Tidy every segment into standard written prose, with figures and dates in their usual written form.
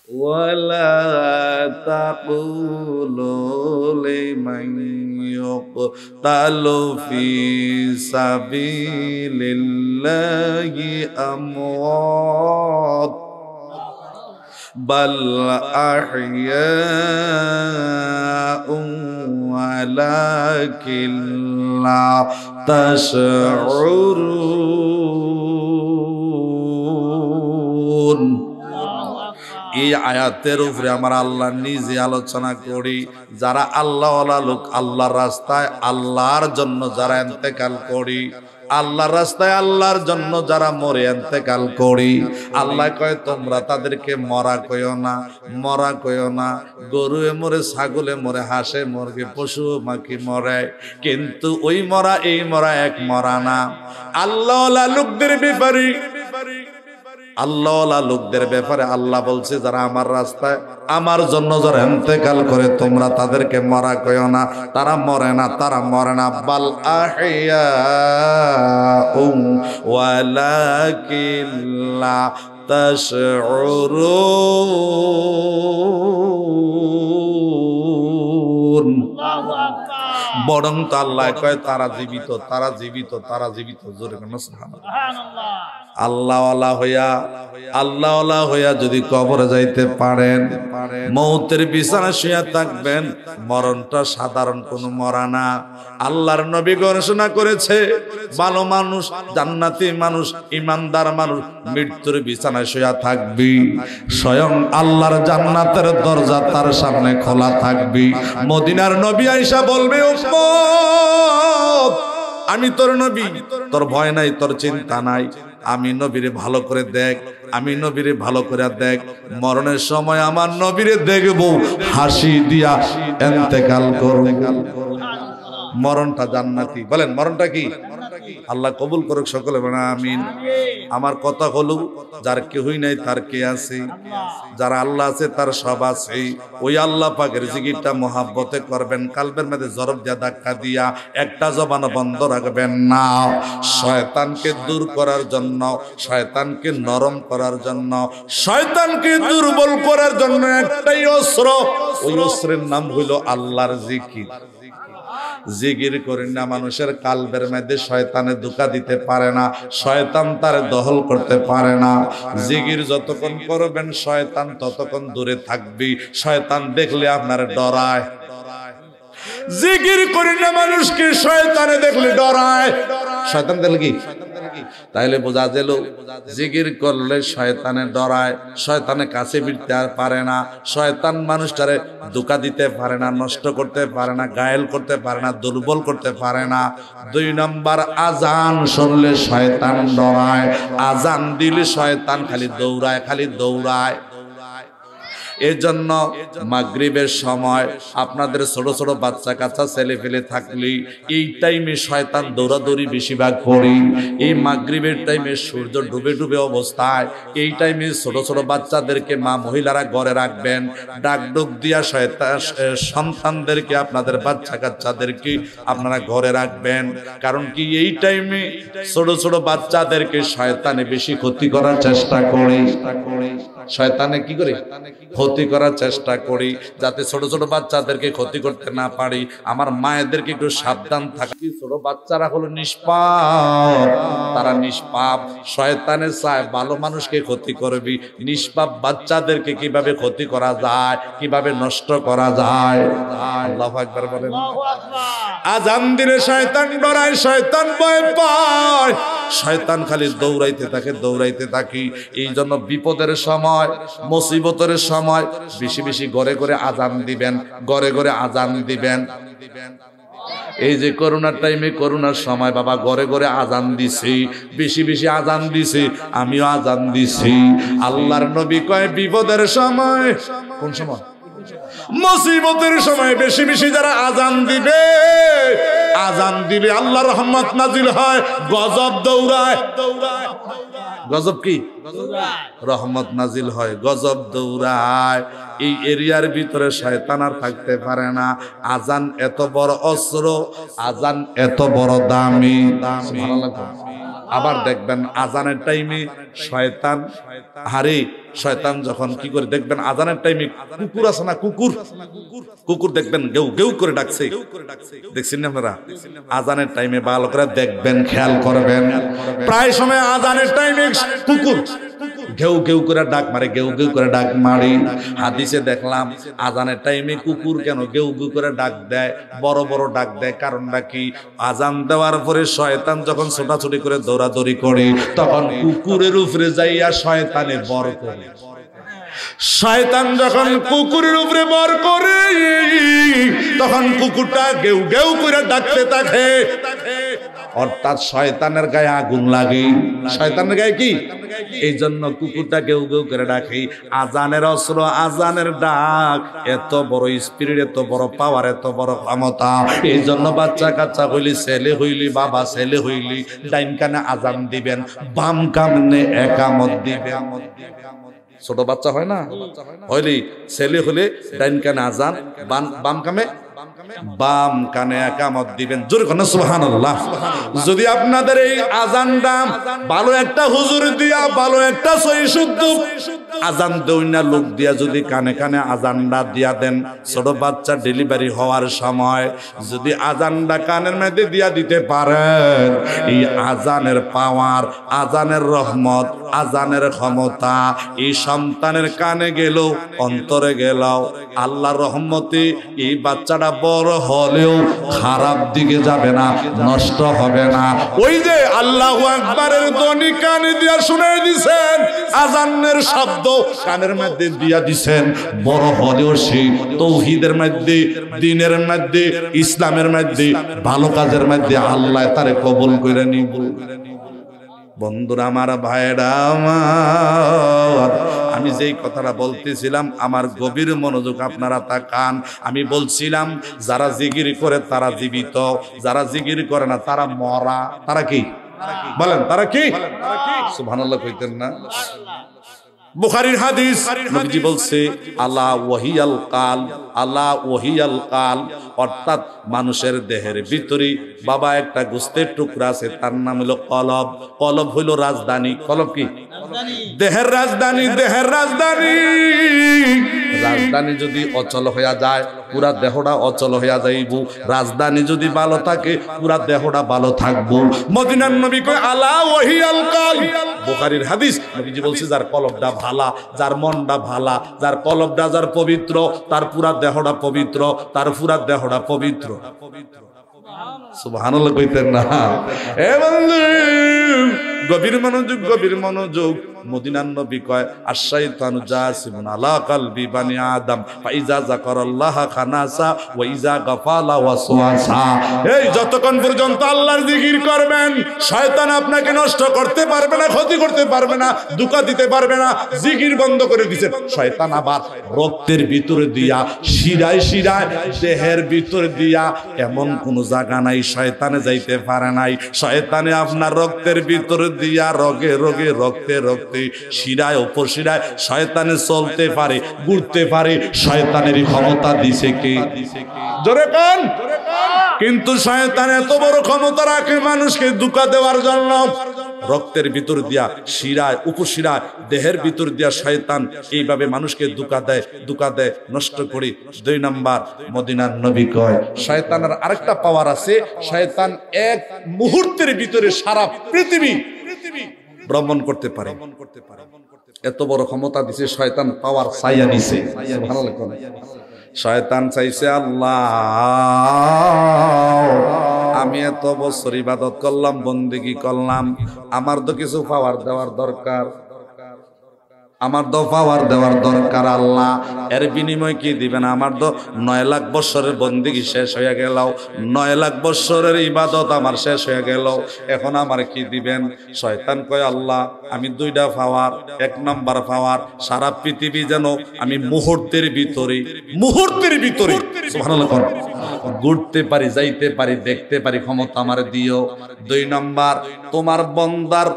ولا تقولوا لمن يقتل في سبيل الله أموات بل أحياء ولكن لا تشعرون। এই আয়াতের উপরে আমার আল্লাহ নিজে আলোচনা করি, যারা আল্লাহওয়ালা লোক, আল্লাহর রাস্তায় আল্লাহর জন্য যারা ইন্তেকাল করি, আল্লাহর রাস্তায় আল্লাহর জন্য যারা মরে ইন্তেকাল করি, আল্লাহ কয় তোমরা তাদেরকে মরা কইও না, মরা কইও না। গরুয়ে মরে, ছাগলে মরে, হাঁসে মরে, পশু পাখি মরে, কিন্তু ওই মরা এই মরা এক মরা না। আল্লাহওয়ালা লোকদের ব্যাপারে, আল্লাহওয়ালা লোকদের ব্যাপারে আল্লাহ বলছে যারা আমার রাস্তায় আমার জন্য যারা ইন্তেকাল করে তোমরা তাদেরকে মরা কইও না, তারা মরে না, তারা মরে না। বাল আহইয়াউম ওয়ালাকিন লা তাশউরুন। বরং তো আল্লাহ কয় তারা জীবিত, তারা জীবিত, তারা জীবিত। জোরে কেন সুবহানাল্লাহ। আল্লাহওয়ালা হইয়া, আল্লাহওয়ালা হইয়া যদি কবরে যাইতে পারেন, মৌতের বিছানা শুয়ে থাকবেন, মরণটা সাধারণ কোনো মরা না। আল্লাহর নবী ঘোষণা করেছে ভালো মানুষ, জান্নাতি মানুষ, ইমানদার মানুষ মৃত্যুর বিছানায় শুয়ে থাকবি, স্বয়ং আল্লাহর জান্নাতের দরজা তার সামনে খোলা থাকবি। মদিনার নবী আয়েশা বলবে, উম্মত আমি তোর নবী, তোর ভয় নাই, তোর চিন্তা নাই, আমি নবীরে ভালো করে দেখ, আমি নবীরে ভালো করে দেখ। মরণের সময় আমার নবীরে দেখব, হাসি দিয়া ইন্তেকাল করব। মরণটা জান্নাতি। বলেন মরণটা কি? আল্লাহ কবুল করুক সকলে বলেন আমিন। আমার কথা হলো যার কেউই নাই তার কে আছে, যারা আল্লাহ আছে তার সব আছে। ওই আল্লাহ পাকের জিকিরটা মহাব্বতে করবেন, কালবের মধ্যে জরব দিয়া ধাক্কা দিয়া একটা জবান বন্ধ রাখবেন না। শয়তানকে দূর করার জন্য, শয়তানকে নরম করার জন্য, শয়তানকে দুর্বল করার জন্য একটাই অস্ত্র, ওই অস্ত্রের নাম হইল আল্লাহর জিকির। জিকির করেন না, মানুষের কালবের মধ্যে শয়তানে ধোঁকা দিতে পারে না, শয়তান তার দখল করতে পারে না। জিকির যতক্ষণ করবেন শয়তান ততক্ষণ দূরে থাকবি। শয়তান দেখলে আপনার ডরায়। জিকির করেন না, মানুষকে শয়তানে দেখলে ডরায়। শয়তান দেখলে কি? তাইলে বোঝা গেল জিকির করলে শয়তানে ডরায়, শয়তানে কাছে বিড়তে আর পারে না, শয়তান মানুষটারে ধোঁকা দিতে পারে না, নষ্ট করতে পারে না, ঘায়েল করতে পারে না, দুর্বল করতে পারে না। 2 নম্বর, আজান শুনলে শয়তান ডরায়, আজান দিলে শয়তান খালি দৌড়ায়, খালি দৌড়ায়। এজন্য মাগরিবের সময় আপনাদের ছোট ছোট বাচ্চা কাচ্চা ছেলে ফেলে থাকলে এই টাইমে শয়তান দৌড়াদৌড়ি বেশিরভাগ করি। এই মাগরিবের টাইমে সূর্য ডুবে ডুবে অবস্থায় এই টাইমে ছোট ছোট বাচ্চাদেরকে মা মহিলারা ঘরে রাখবেন, ডাক ডুক দিয়া শয়তান সন্তানদেরকে আপনাদের বাচ্চা কাচ্চাদেরকে আপনারা ঘরে রাখবেন। কারণ কি এই টাইমে ছোট ছোট বাচ্চাদেরকে শয়তানে বেশি ক্ষতি করার চেষ্টা করে। শয়তানে কি করে? ক্ষতি করার চেষ্টা করি, যাতে ছোট ছোট বাচ্চাদেরকে ক্ষতি করতে না পারি। আমার মায়েদেরকে একটু সাবধান থাকি। ছোট বাচ্চারা হলো নিষ্পাপ, তারা নিষ্পাপ। শয়তানে চায় ভালো মানুষকে ক্ষতি করবি, নিষ্পাপ বাচ্চাদেরকে কিভাবে ক্ষতি করা যায়, কিভাবে নষ্ট করা যায়। আল্লাহু আকবার বলেন। আজান দিলে শয়তান ডরায়, শয়তান ভয় পায়, শয়তান খালি দৌড়াইতে থাকে, দৌড়াইতে থাকি। এই জন্য বিপদের সময়, মুসিবতের সময় বেশি বেশি ঘরে ঘরে আজান দিবেন, ঘরে ঘরে আজান দিবেন। এই যে করোনার টাইমে, করোনার সময় বাবা ঘরে ঘরে আজান দিছি, বেশি বেশি আজান দিছি, আমিও আজান দিছি। আল্লাহর নবী কয় বিপদের সময়, কোন সময়? মুসিবতের সময় বেশি বেশি যারা আজান দিবে, আজান দিবে আল্লাহর রহমত নাজিল হয়, গজব দৌড়ায়। গজব কি? রহমত নাজিল হয়, গজব দৌড়ায়। এই এরিয়ার ভিতরে শয়তান আর থাকতে পারে না। আজান এত বড় অস্ত্র, আজান এত বড় দামি। আবার দেখবেন আজানের টাইমে শয়তান শয়তান যখন কি করে দেখবেন আজানের টাইমে কুকুর আছে না, কুকুর দেখবেন গেউ গেউ করে ডাকছে, দেখছেন না আপনারা? আজানের টাইমে ভালো করে দেখবেন, খেয়াল করবেন, প্রায় সময় আজানের টাইমে কুকুর ঘেউ ঘেউ করে ডাক মারে, ঘেউ ঘেউ করে ডাক মারে। হাদিসে দেখলাম আজানের টাইমে কুকুর কেন ঘেউ ঘেউ করে ডাক দেয়, বড় বড় ডাক দেয়, কারণটা কি? আজান দেওয়ার পরে শয়তান যখন ছোটাছুটি করে দৌড়াদৌড়ি করে তখন কুকুরের উপরে যাইয়া শয়তানে বর করে। শয়তান যখন কুকুরের উপরে বর করে তখন কুকুরটা গেউ গেউ করে ডাকতে থাকে, অর্থাৎ শয়তানের গায়ে আগুন লাগে। শয়তানের গায়ে কি? এই জন্য কুকুরটা গেউ গেউ করে ডাকে। আজানের অস্ত্র, আজানের ডাক এত বড় স্পিরিট, এত বড় পাওয়ার, এত বড় ক্ষমতা। এই জন্য বাচ্চা কাচ্চা হইলি, ছেলে হইলি, বাবা ছেলে হইলি, ডাইন কানে আজান দিবেন, বাম কানে একামত দিবেন। ছোট বাচ্চা হয় না, হইলি ছেলে হলে ডাইন কানে আজান, বাম কানে একামত দিবেন। জোরে কোন সুবহানাল্লাহ। যদি আপনাদের এই আজানটা ভালো একটা হুজুর দিয়া, ভালো একটা সহি শুদ্ধ আজান দইনা লোক দিয়া যদি কানে কানে আজানটা দিয়া দেন, ছোট বাচ্চা ডেলিভারি হওয়ার সময় যদি আজানটা কানের মধ্যে দিয়া দিতে পারেন, এই আজানের পাওয়ার, আজানের রহমত, আজানের ক্ষমতা এই সন্তানের কানে গেল, অন্তরে গেল, আল্লাহর রহমতে এই বাচ্চাটা বড় হলেও খারাপ দিকে যাবে না, নষ্ট হবে না। ওই যে আল্লাহু আকবারের ধ্বনি কানে দিয়া শুনাই দিছেন, আজানের শব্দ কানের মধ্যে দিয়া দিছেন, বড় হলেও সে তৌহিদের মধ্যে, দ্বীনের মধ্যে, ইসলামের মধ্যে, ভালো কাজের মধ্যে আল্লাহ তারে কবুল করে নিব। বন্ধুরা আমার, ভাইরা আমার, আমি যেই কথাটা বলতেছিলাম আমার গভীর মনোযোগ আপনারা তাকান। আমি বলছিলাম যারা জিকির করে তারা জীবিত, যারা জিকির করে না তারা মরা। তারা কি বলেন? তারা কি? সুবহানাল্লাহ কইতেন না? বুখারীর হাদিস, নবীজি বলছে আলা ওয়াহিয়াল কাল, আলা ওয়াহিয়াল কাল, অর্থাৎ মানুষের দেহের ভিতরে বাবা একটা গোস্তের টুকরা আছে, তার নাম হলো কলব। কলব হইল রাজধানী। কলব কি? দেহের রাজধানী। দেহের রাজধানী, রাজধানী যদি অচল হইয়া যায় পুরা দেহটা অচল হইয়া যাইব। রাজধানী যদি ভালো থাকে পুরা দেহটা ভালো থাকবো। মদিনার নবী কয় আলা ওয়াহিয়াল কাল। বুখারীর হাদিস, নবীজি বলছে যার কলবটা ভালা, যার মনটা ভালা, যার কলবটা যার পবিত্র, তার পুরা দেহটা পবিত্র, তার পুরা দেহটা পবিত্র। সুবহানাল্লাহ কইতেন না? এ বন্ধু গভীর মনোযোগ, গভীর মনোযোগ। মদিনার নবী কয় আশ-শাইতানু জাসিমুন আলা কলবি বানি আদম ফাইজা যাকারাল্লাহ খানাসা ওয়া ইজা গাফালা ওয়াসওয়াসা। এই যতক্ষণ পর্যন্ত আল্লাহর জিকির করবেন শয়তান আপনাকে নষ্ট করতে পারবে না, ক্ষতি করতে পারবে না, ধোঁকা দিতে পারবে না। জিকির বন্ধ করে দিয়েছেন, শয়তান আবার রক্তের ভিতরে দিয়া, শিরায় শিরায়, দেহের ভিতরে দিয়া এমন কোন জায়গা নাই শয়তানে যাইতে পারে নাই। শয়তানে আপনার রক্তের ভিতরে দিয়া, রগে রগে, রক্তে রক্তে, শিরায় উপশিরায় শয়তানে চলতে পারে, ঘুরতে পারে। শয়তানেরই ক্ষমতা দিছে কে? জোরে কান। কিন্তু শয়তান এত বড় ক্ষমতা রাখে মানুষকে ধোঁকা দেওয়ার জন্য। রক্তের ভিতর দিয়া, শিরায় উপশিরায়, দেহের ভিতর দিয়া শয়তান এইভাবে মানুষকে ধোঁকা দেয়, ধোঁকা দেয়, নষ্ট করে। 2 নাম্বার, মদিনার নবী কয় শয়তানের আরেকটা পাওয়ার আছে। শয়তান এক মুহূর্তের ভিতরে সারা পৃথিবী ভ্রমণ করতে পারে। এত বড় ক্ষমতা দিছে শয়তান, পাওয়ার চাইয়া নিছে। ভালো লাগে শয়তান চাইছে আল্লাহ আমি এত বছর ইবাদত করলাম, বন্দেগী করলাম, আমার তো কিছু পাওয়ার দেওয়ার দরকার, আমার তো পাওয়ার দেওয়ার দরকার আল্লাহ। এর বিনিময় কি দিবেন? আমার তো 9 লাখ বছরের বন্দেগী শেষ হয়ে গেল, 9 লাখ বছরের ইবাদত আমার শেষ হয়ে গেল, এখন আমার কি দিবেন? শয়তান কয় আল্লাহ আমি 2টা পাওয়ার। 1 নাম্বার পাওয়ার, সারা পৃথিবী যেন আমি মুহূর্তের ভিতরে সুবহানাল্লাহ ঘুরতে পারি, যাইতে পারি, দেখতে পারি, ক্ষমতা আমার দিও। 2 নাম্বার, তোমার বন্দার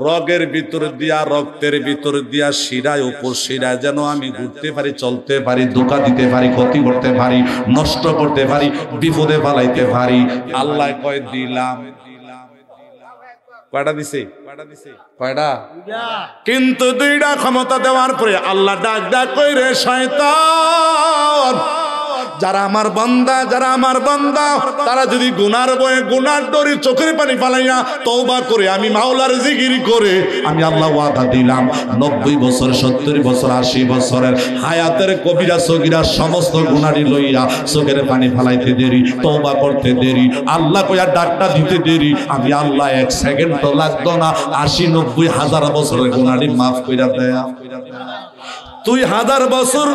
রগের ভিতর দিয়া, রক্তের ভিতর দিয়া, শিরায় উপশিরায় যেন আমি ঘুরতে পারি, চলতে পারি, ধোঁকা দিতে পারি, ক্ষতি করতে পারি, নষ্ট করতে পারি, বিপদে ফালাইতে পারি। আল্লাহ কয় দিলাম। কয়টা দিছে? কয়টা? কিন্তু দুইটা ক্ষমতা দেওয়ার পরে আল্লাহ ডাক ডাক কইরে শয়তান, যারা আমার বান্দা তারা যদি গুনার বয়ে গুনার ডরে চোখের পানি ফালাইয়া তওবা করে আমি মাওলার জিকির করে আমি আল্লাহ ওয়াদা দিলাম 90 বছর 70 বছর 80 বছরের হায়াতের কবিরা সগীরা সমস্ত গুনাহই লইয়া চোখের পানি ফালাইতে দেরি, তওবা করতে দেরি, আল্লাহ কইয়া ডাকটা দিতে দেরি, আমি আল্লাহ 1 সেকেন্ড তো লাগতো না 80 90 হাজার বছরের গুনাহই মাফ কইরা দেয়। তুই 1000 বছর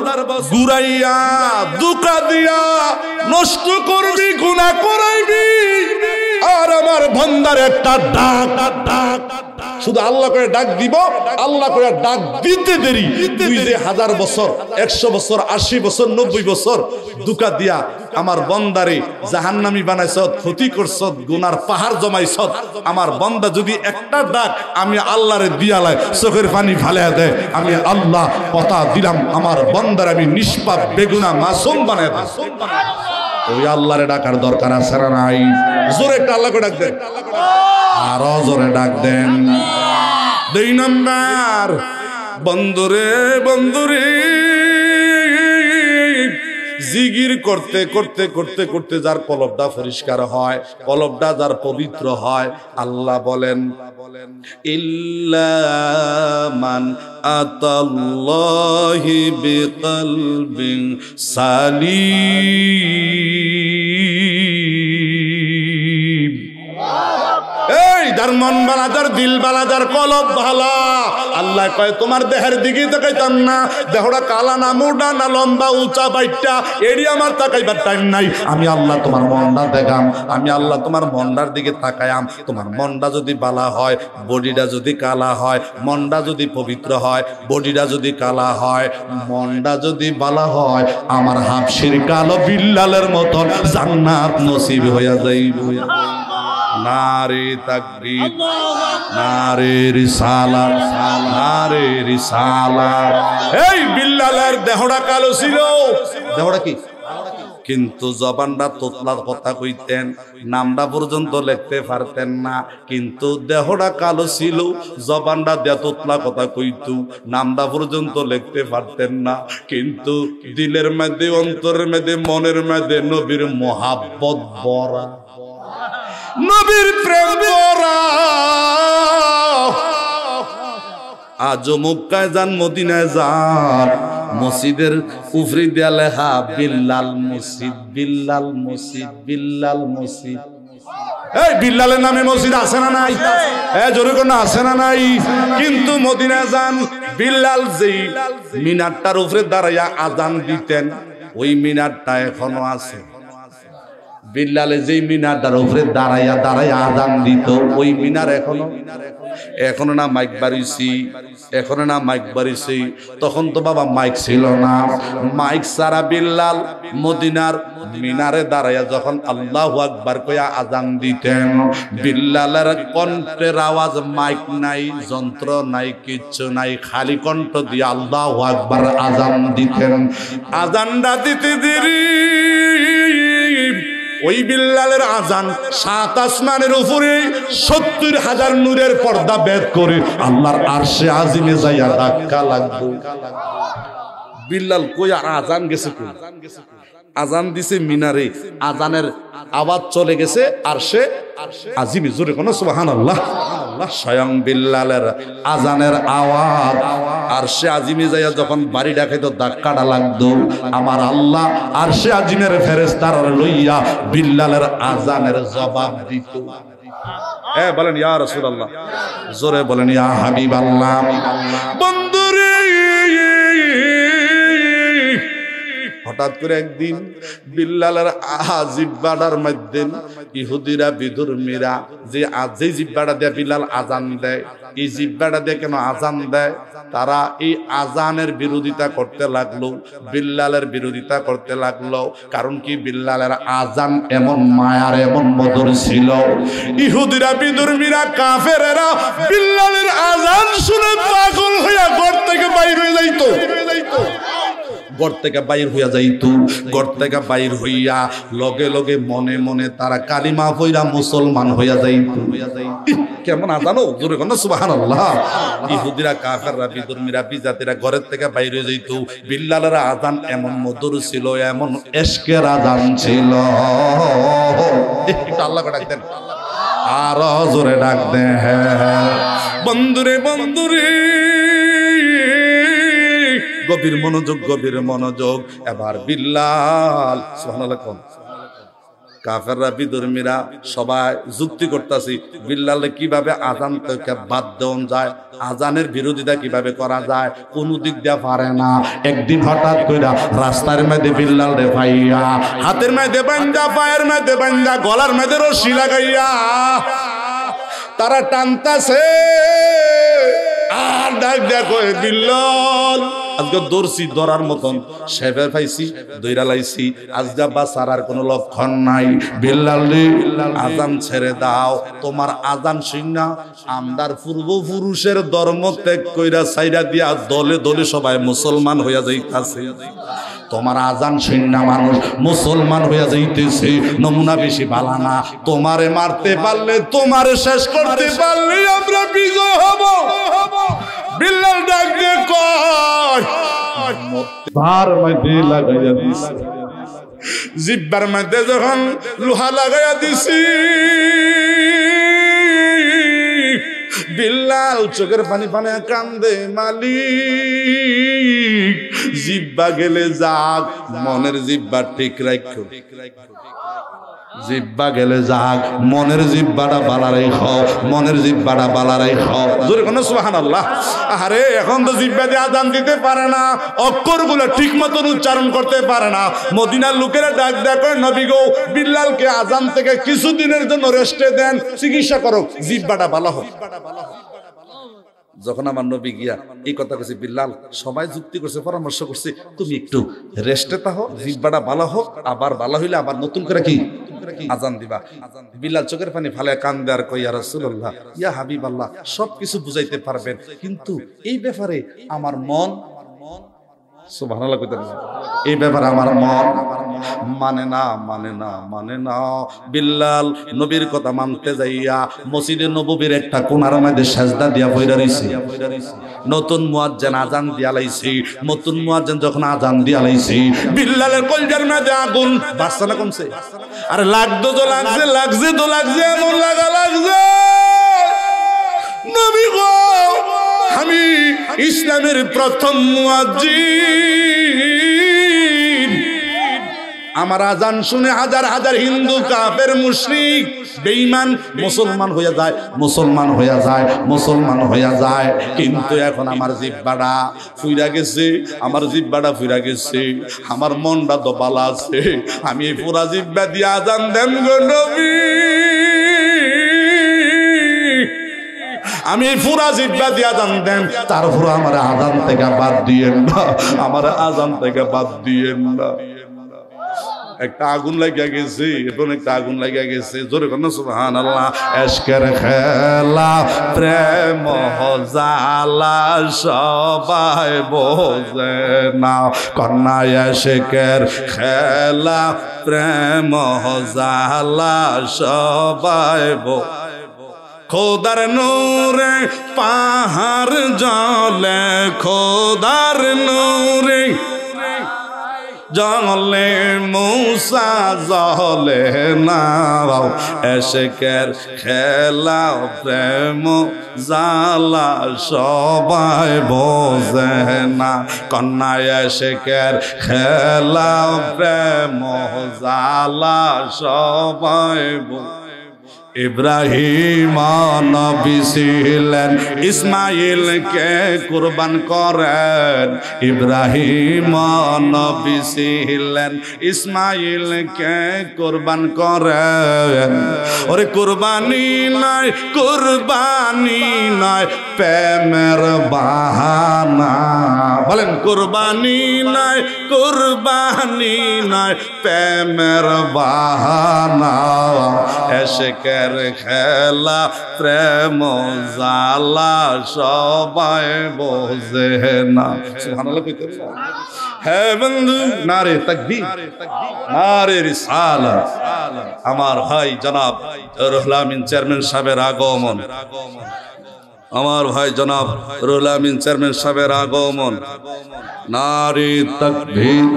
ঘুরাইয়া দুকা দিয়া নষ্ট করবি, গুনাহ করাইবি, আর আমার বান্দার একটা ডাক শুধু আল্লাহ করে ডাক দিব, আল্লাহ করে ডাক দিতে দেরি। তুই যে 1000 বছর 100 বছর 80 বছর 90 বছর দুকা দিয়া আমার বান্দারে জাহান্নামী বানাইছ, ক্ষতি করছ, গুনার পাহাড় জমাইছ, আমার বান্দা যদি একটা ডাক আমি আল্লাহরে দিয়ালাই চোখের পানি ফালাইয়া দেয়, আমি আল্লাহ কথা দিলাম আমার বান্দার আমি নিষ্পাপ বেগুনা মাসুম বানাই দেব। ওই আল্লাহরে ডাকার দরকার আছে না নাই? জোরে একটা আল্লাহকে ডাক দেন, আরো জোরে ডাক দেন। 2 নাম্বার, বন্ধুরে জিকির করতে করতে করতে করতে যার কলবটা পরিষ্কার হয়, কলবটা যার পবিত্র হয়, আল্লাহ বলেন ইল্লা মান আতাল্লাহি বিকলবিন সালিম। এই যার মন বালা, যার দিল বালা, যার কলব ভালা, আল্লাহ কয় তোমার দেহের দিকে তাকাইতাম না, দেহটা কালা না মোটা না লম্বা উঁচা বাইটটা এডি আমার তাকাইবার টাইম নাই, আমি আল্লাহ তোমার মনটা দেখাম, আমি আল্লাহ তোমার মনটার দিকে তাকায়াম। তোমার মনটা যদি বালা হয়, বডিটা যদি কালা হয়, মনটা যদি পবিত্র হয়, বডিটা যদি কালা হয়, মনটা যদি বালা হয়, আমার হাফসির কালো বিল্লালের মতন জান্নাত নসিব হইয়া যাইব। নারে তাকবীর, নারে রিসালাত, নারে রিসালাত। এই বিল্লালের দেহটা কালো ছিল, দেহটা কি? কিন্তু জবানটা তোতলার কথা কইতেন, নামটা পর্যন্ত লিখতে পারতেন না, কিন্তু দেহটা কালো ছিল, জবানটা দিয়ে তোতলা কথা কইতো, নামটা পর্যন্ত লিখতে পারতেন না, কিন্তু দিলের মধ্যে, অন্তরের মধ্যে, মনের মধ্যে নবীর মোহাব্বত ভরা, নবীর প্রেম ভরা। আজ মক্কায় যান, মদিনায় যান, মসজিদের উপরে দেয়া লেখা বিল্লাল মসজিদ, বিল্লাল মসজিদ, বিল্লাল মসজিদ। এই বিল্লালের নামে মসজিদ আছে না নাই? জোরে কোন আছে না নাই? কিন্তু মদিনায় যান, বিল্লাল যেই মিনারটার উপরে দাঁড়াইয়া আজান দিতেন, ওই মিনারটা এখনো আছে। বিল্লালে যেই মিনারটার উপরে দাঁড়াইয়া দাঁড়াইয়া আজান দিত, ওই মিনার এখনো না মাইক বাড়িছি, এখনো না মাইক বাড়িছি। তখন তো বাবা মাইক ছিল না, মাইক ছাড়া বিল্লাল মদিনার মিনারে দাঁড়াইয়া যখন আল্লাহু আকবার কইয়া আজান দিতেন, বিল্লালের কণ্ঠের আওয়াজ, মাইক নাই, যন্ত্র নাই, কিচ্ছু নাই, খালি কণ্ঠ দিয়ে আল্লাহু আকবার আজান দিতেন। আজানটা দিতে দেরি, ওই বিল্লালের আজান 7 আসমানের উপরে 70,000 নূরের পর্দা বেদ করে আল্লাহর আরশে আজিমে যাইয়া ধাক্কা লাগবে। বিল্লাল কই আর আজান গেছে কই? আজান দিছে মিনারে, আজানের আওয়াজ চলে গেছে আরশে আজিমে। জোরে কোন সুবহানাল্লাহ। স্বয়ং বিল্লালের আজানের আওয়াজ আরশে আজিমে যাইয়া যখন বাড়ি ডাকাইতো, ধাক্কাটা লাগতো, আমার আল্লাহ আরশে আজিমের ফেরেশতারা লইয়া বিল্লালের আজানের জবাব দিত। বলেন ইয়া রাসূলুল্লাহ, জোরে বলেন ইয়া হাবিবাল্লাহ। বন্ধুরে, হঠাৎ করে একদিন বিল্লালের জিব্বাটার মধ্যে ইহুদিরা, বিধর্মীরা যে জিব্বাটা দিয়ে বিল্লাল আজান দেয়, এই জিব্বাটা দিয়ে কেন আজান দেয়, তারা এই আজানের বিরোধিতা করতে লাগলো, বিল্লালের বিরোধিতা করতে লাগলো। কারণ কি, বিল্লালের আজান এমন মায়ার, এমন মধুর ছিল, ইহুদিরা, বিধর্মীরা, কাফেরেরা বিল্লালের আজান শুনে পাগল হইয়া ঘর থেকে বাইরে হয়ে যাইতো। ঘর থেকে বাইর হইয়া যাইতো, ঘর থেকে বাইর হইয়া লগে লগে মনে মনে তারা কালিমা পইরা মুসলমান হইয়া যাইতো। কেমন আজানো জোরে কোন সুবহানাল্লাহ। ইহুদিরা, কাফেররা, বিধর্মীরা, বিজাতিরা ঘরের থেকে বাইর হয়ে যাইত। বিল্লালের আজান এমন মধুর ছিল, এমন এশকের আজান ছিল। একটু আল্লাহকে ডাক দেন, আরো জোরে ডাক দেন। বন্ধুরে বন্ধুরে, গভীর মনোযোগ, গভীর মনোযোগ। এবার বিল্লাল সুবহানাল্লাহ কোন কাফেররা, বিধর্মীরা সবাই যুক্তি করতেছি বিল্লালে কিভাবে আজান থেকে বাদ দেওয়া যায়, আজানের বিরোধিতা কিভাবে করা যায়, কোন দিক দিয়ে পারে না। একদিন হঠাৎ কইরা রাস্তার মধ্যে বিল্লাল রে ভাইয়া হাতের মধ্যে বান্ধা, পায়ের মধ্যে বান্ধা, গলার মধ্যে রশি লাগাইয়া তারা টানতাছে আর ডাক দেয়া কয় বিল্লাল আজকে দৌড়ছি, ধরার মতন সেবের পাইছি, দইরা লাইছি, আজকে বাঁচার আর কোনো লক্ষণ নাই। বিল্লাল রে আজান ছেড়ে দাও। তোমার আজান শুনা আমদার পূর্বপুরুষের ধর্ম ত্যাগ কইরা ছাইরা দিয়া দলে দলে সবাই মুসলমান হইয়া যাইতাছে। তোমার আজান শুনা মানুষ মুসলমান হইয়া যাইতেছে। নমুনা বেশি ভালো না। তোমারে মারতে পারলে, তোমারে শেষ করতে পারলে আমরা বিজয় হব। বিল্লাল ডাক দিয়ে কয় ভার মধ্যে লাগাইয়া দিছি, জিব্বার মধ্যে যখন লোহা লাগাইয়া দিছি, বিল্লাল চোখের পানি পানি কান্দে, মালিক জিব্বা গেলে যাক, মনের জিব্বা ঠিক রাখো। জিব্বা গেলে যাক, মনের জিব্বাটা বালা রাখো, মনের জিব্বাটা বালা রাখো। জোরে কোন সুবহানাল্লাহ। আরে এখন তো জিব্বা দিয়ে আজান দিতে পারে না, অক্ষরগুলো ঠিক মতন উচ্চারণ করতে পারে না। মদিনার লোকেরা ডাক দেখো, নবী গো বিল্লালকে আজান থেকে কিছুদিনের জন্য রেস্টে দেন, চিকিৎসা করো, জিব্বাটা ভালো হোক। যখন আমার নবী গিয়া এই কথা কইছে, বিল্লাল সবাই যুক্তি করছে, পরামর্শ করছে, তুমি একটু রেস্টে থাকো, জিব্বাটা ভালো হোক, আবার ভালো হইলে আবার নতুন করে কি আজান দিবা। বিল্লাল চোখের পানি ফালায় কান্দে আর কই, ইয়া রাসূলুল্লাহ, ইয়া হাবিবাল্লাহ, সবকিছু বুঝাইতে পারবেন, কিন্তু এই ব্যাপারে আমার মন, সুবহানাল্লাহ কইতেন, এই ব্যাপারে আমার মন মানে না, মানে না, মানে না। বিল্লাল নবীর কথা মানতে যাইয়া মসজিদে নববীর একটা কোণার মধ্যে সাজদা দিয়া পইরা রইছে। নতুন মুয়াজ্জিন আজান দিয়া লাইছে। নতুন মুয়াজ্জিন যখন আজান দিয়া লাইছে, বিল্লালের কলজার মধ্যে আগুন বাড়ছে না কমছে? আরে লাগতো তো লাগছে, লাগছে তো লাগছে, এমন লাগা লাগছে নবী গো আমি ইসলামের প্রথম মুয়াজ্জিন, আমার আজান শুনে হাজার হাজার হিন্দু, কাফের, মুশরিক, বেঈমান মুসলমান হইয়া যায়, মুসলমান হইয়া যায়, মুসলমান হইয়া যায়। কিন্তু এখন আমার জিহ্বাটা ফুইরা গেছে, আমার জিহ্বাটা ফুইরা গেছে, আমার মনটা তো ভালো আছে। আমি এই পুরা জিহ্বা দিয়ে আজান দেন গো নবী, আমি এই পুরা জিহ্বা দিয়ে আজান দেন, তারপর আমার আজান থেকে বাদ দিয়েন না, আমার আজান থেকে বাদ দিয়েন না। একটা আগুন লাগিয়া গেছে, এখন একটা আগুন লাগিয়া গেছে। জোরে কর না সুবহানাল্লাহ। এশকের খেলা প্রেম জালা সবাই বোঝে না, কন্যা এশকের খেলা প্রেম জালা সবাই বোঝে। খোদার নূরে পাহাড় জ্বলে, খোদার নূরে জলে মূসা জলে না, এশকের খেলা প্রেম জালা সবাই বোঝে না, কন্যা এশকের খেলা প্রেম জালা সবাই বোঝে। ইব্রাহিম নবী ছিলেন, ইসমাইলকে কুরবান করেন। ইব্রাহিম নবী ছিলেন, ইসমাইলকে কুরবান করেন। ওরে কুরবানি নাই, কুরবানি নাই, প্রেমের বাহানা। বলেন কুরবানি নাই, কুরবানি নাই, প্রেমের বাহানা। এশকের খেলা প্রেম জালা সবাই বোঝে না। সুবহানাল্লাহ কইতে হ্যাঁ বন্ধু, নারে তাকবীর, নারে রিসালাত। আমার ভাই জনাব রুহুল আমিন চেয়ারম্যান সাহেবের আগমন, আমার ভাই জনাব রুহুল আমিন চেয়ারম্যান সাহেবের আগমন। নারে তাকবীর,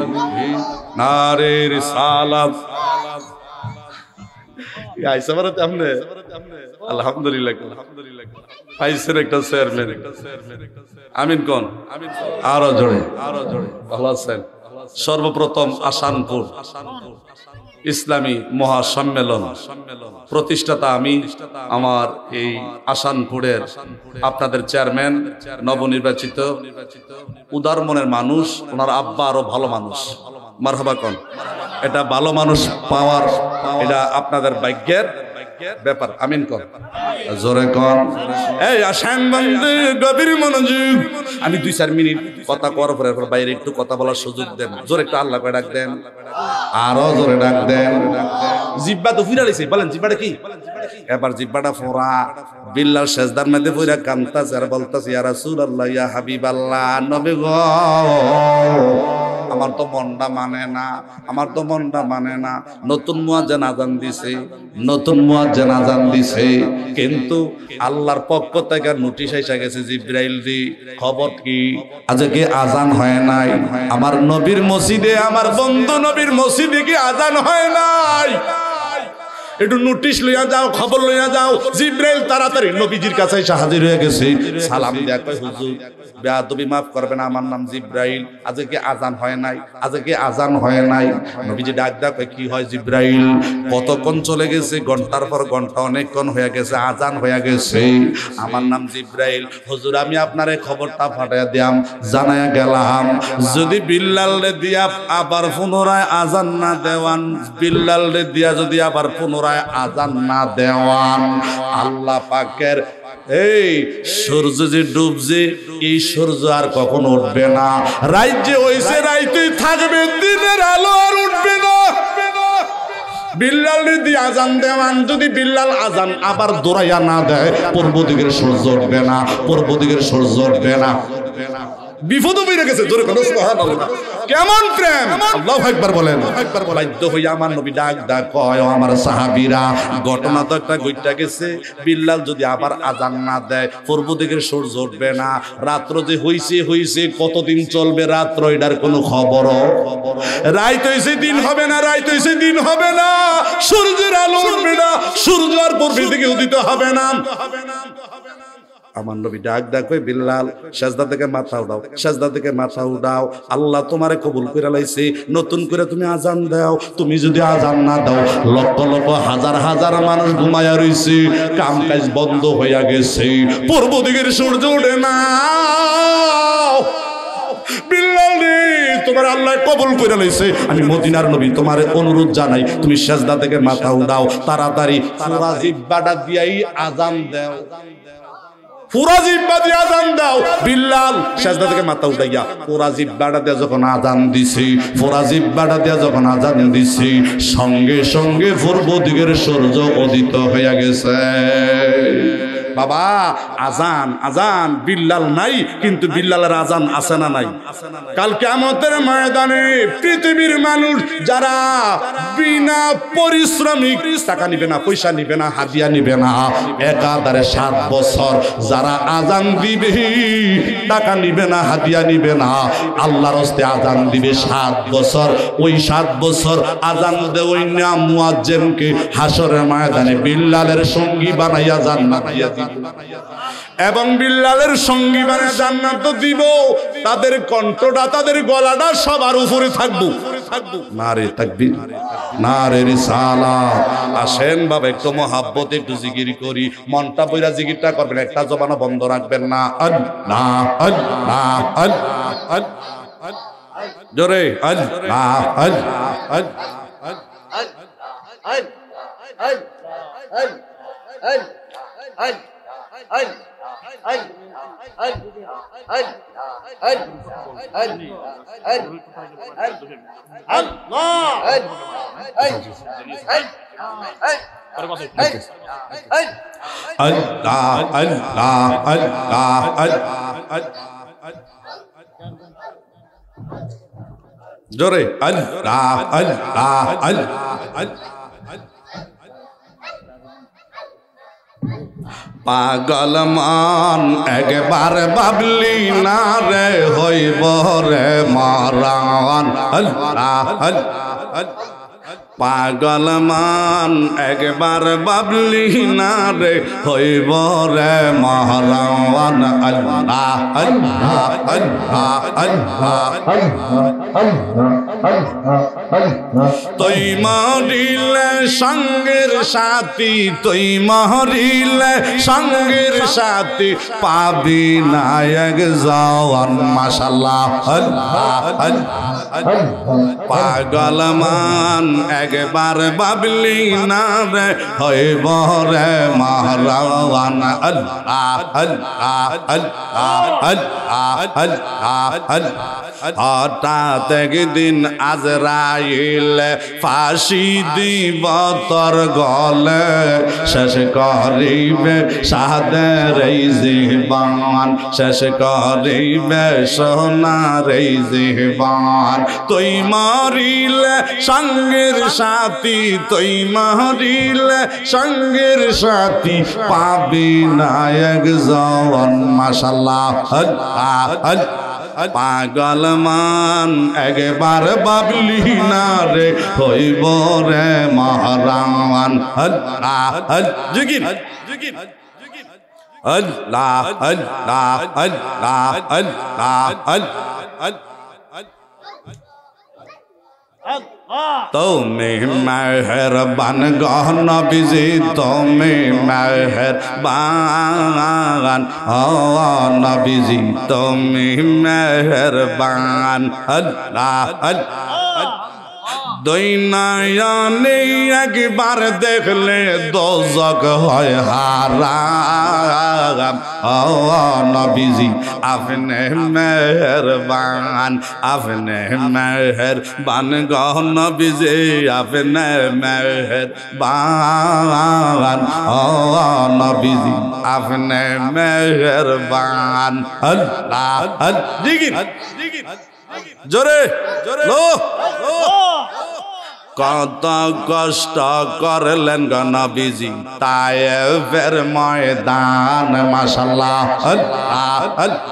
নারে রিসালাত। আইসা বারাতে আমনে আলহামদুলিল্লাহ, পাইছেন একটা চেয়ারম্যান। আমিন কোন আরো জোরে, ভালো আছেন? সর্বপ্রথম আসানপুর ইসলামী মহাসম্মেলন প্রতিষ্ঠাতা আমি, আমার এই আসানপুরের আপনাদের চেয়ারম্যান নবনির্বাচিত উদার মনের মানুষ, ওনার আব্বা আরো ভালো মানুষ। মারহাবা কোন, এটা ভালো মানুষ পাওয়ার এটা আপনাদের ভাগ্যের ব্যাপার। আমিন কোন জোরে কোন। এই আসেন বন্ধু, গভীর মনোযোগ। আমি 2-4 মিনিট কথা করার পরে বাইরে একটু কথা বলার সুযোগ দেন। জোরে একটু আল্লাহ করে ডাক দেন, আরো জোরে ডাক দেন। জিব্বা তো ফিরা লইছে, বলেন জিব্বাটা কি? এবার জিব্বাটা ফোরা। বিল্লাল সেজদার মধ্যে পইরা কান্তাছে আর বলতাছে, ইয়া রাসূলুল্লাহ, ইয়া হাবিবাল্লাহ, নবী গো, আমার তো মনটা মানে না, আমার তো মনটা মানে না। নতুন মুয়াজ্জিন আযান দিছে, নতুন মুয়াজ্জিন আযান দিছে, কিন্তু আল্লাহর পক্ষ থেকে নোটিশ এসে গেছে, জিবরাইল দি খবর কি, আজকে আযান হয় নাই। আমার নবীর মসজিদে, আমার বন্ধু নবীর মসজিদে কি আযান হয় নাই? একটু নোটিশ লইয়া যাও, খবর লইয়া যাও। জিবরাইল তাড়াতাড়ি নবীজির কাছে এসে হাজির হয়ে গেছে। সালাম দেয়া কয়, হুজুর বেয়াদবি মাফ করবেন, আমার নাম জিবরাইল, আজকে আযান হয় নাই, আজকে আযান হয় নাই। নবীজি ডাক দেয়া কয়, কি হয় জিবরাইল? কতক্ষণ চলে গেছে? ঘন্টার পর ঘন্টা, অনেকক্ষণ হয়ে গেছে, আযান হয়ে গেছে। আমার নাম জিবরাইল, হুজুর আমি আপনার এই খবরটা পাঠাইয়া দিয়াম, জানাইয়া গেলাম, যদি বিল্লাল রে দিয়া আবার পুনরায় আযান না দেওয়ান, বিল্লাল রে দিয়া যদি আবার পুনরায় আযান না দেওয়ান, আল্লাহ পাকের এই সূর্য যে ডুবছে, এই সূর্য আর কখনো উঠবে না। রাত যে হইছে, রাইতেই থাকবে, দিনের আলো আর উঠবে না। বিল্লাল যদি আযান দেওয়ান, যদি বিল্লাল আযান আবার দৌড়াইয়া না দেয়, পূর্ব দিকের সূর্য উঠবে না, পূর্ব দিকের সূর্য উঠবে না। বিপদ হয়ে গেছে। জোরে বলো সুবহানাল্লাহ। কেমন প্রেম, আল্লাহু আকবার বলেন। বাধ্য হইয়া আমার নবী ডাক ডাক কয়, আমার সাহাবীরা, ঘটনা তো একটা ঘটে গেছে, বিল্লাল যদি আবার আযান না দেয়, পূর্ব দিকের সূর্য উঠবে না। রাত্র যে হইছে, কতদিন চলবে রাত্র, এটার কোনো খবর। রাত হইছে, দিন হবে না, রাত হইছে, দিন হবে না, সূর্যের আলো উঠবে না, সূর্য আর পূর্ব দিকে উদিত হবে না। আমার নবী ডাক ডাক কই, বিল্লাল সেজদা থেকে মাথা উঠাও, সেজদা থেকে মাথা উঠাও, আল্লাহ তোমারে কবুল করে লাইছে, নতুন করে তুমি আযান দাও। তুমি যদি আযান না দাও, লক্ষ লক্ষ হাজার হাজার মানুষ ঘুমায়া রইছে, কাম কাজ বন্ধ হইয়া গেছে, পূর্ব দিকের সূর্য ওঠে না। বিল্লাল রে, তোমার আল্লাহ কবুল করে লাইছে, আমি মদিনার নবী তোমারে অনুরোধ জানাই, তুমি সেজদা থেকে মাথা উঠাও, তাড়াতাড়ি পুরা জিহ্বাটা দিয়াই আযান দাও, পুরা জিহ্বা দিয়ে আযান দাও। বিল্লাল সেজদা থেকে মাথা উঠাইয়া পুরা জিহ্বাটা দিয়ে যখন আযান দিছে, পুরা জিহ্বাটা দিয়ে যখন আযান দিছে, সঙ্গে সঙ্গে পূর্ব দিকের সূর্য উদিত হয়ে গেছে। বাবা, আযান আযান বিল্লাল নাই, কিন্তু বিল্লালের আযান আছে না নাই? কাল কিয়ামতের ময়দানে পৃথিবীর মানুষ যারা বিনা পরিশ্রমিক, টাকা নিবে না, পয়সা নিবে না, হাদিয়া নিবে না, একাধারে 7 বছর যারা আযান দিবে, টাকা নিবে না, হাদিয়া নিবে না, আল্লাহর হস্তে আযান দিবে 7 বছর, ওই 7 বছর আযান দেওই না মুয়াজ্জিনকে হাসরের ময়দানে বিল্লালের সঙ্গী বানাইয়া জান্নাত দিয়া দিবে। এবং বিল্লালের সঙ্গী বানাইয়া জান্নাত দিব, তাদের কণ্ঠটা, তাদের গলাটা সবার উপরে থাকবো। নারে তাকবীর, নারে রিসালাত। আসেন বাবা, একটু মহাব্বতে একটু জিকির করি, মনটা বইরা জিকিরটা করবেন, একটা জবানও বন্ধ রাখবেন না। আল্লাহ আল্লাহ আল্লাহ, জোরে আল্লাহ আল্লাহ জোরে আল্লাহ আল্লাহ আল্লাহ। পাগল মান একবার বাবলি না রে হইব রে মারান আল্লাহ আল্লাহ। পাগল মান একবার বাবলি না রে হইব রে মারান আল্লাহ আল্লাহ আল্লাহ আল্লাহ। তুই মরিলে সঙ্গের সাথী, তুই মরিলে সঙ্গের সাথী পাবি নায়ক জওয়ান মাশাআল্লাহ আল্লাহ আল্লাহ। পাগল মান একবার বাবলি না রে হইব রে মারান আল্লাহ আল্লাহ আল্লাহ আল্লাহ আল্লাহ। হঠাৎ একদিন আজরাইল ফাঁসি দিব তোর গলে, শেষ করিবে সাদের এই জীবন, শেষ করিবে সোনার এই জীবন। তুই মরিলে সঙ্গের সাথী, তুই মরিলে সঙ্গের সাথী পাবি নায়ক জওয়ান মাশাআল্লাহ আল্লাহ আল্লাহ। পাগল মান একবার বাবলি না রে হইব রে মারান আল্লাহ জিকির আল্লাহ আল্লাহ আল্লাহ আল্লাহ আল্লাহ। তুমি মেহেরবান গো নবীজি, তুমি মেহেরবান ও নবীজি, তুমি মেহেরবান আল্লাহ আল্লাহ। দুই নয়নে একবার দেখলে দোজখ হয় হারাম ও নবীজি, আপনি মেহেরবান, আপনি মেহেরবান গো নবীজি, আপনি মেহেরবান ও নবীজি, আপনি মেহেরবান আল্লাহ আল্লাহ। জিকির জোরে জোরে লো। কত কষ্ট করলেন গো নবীজি তায়েফের ময়দান মাশাআল্লাহ আল্লাহ আল্লাহ।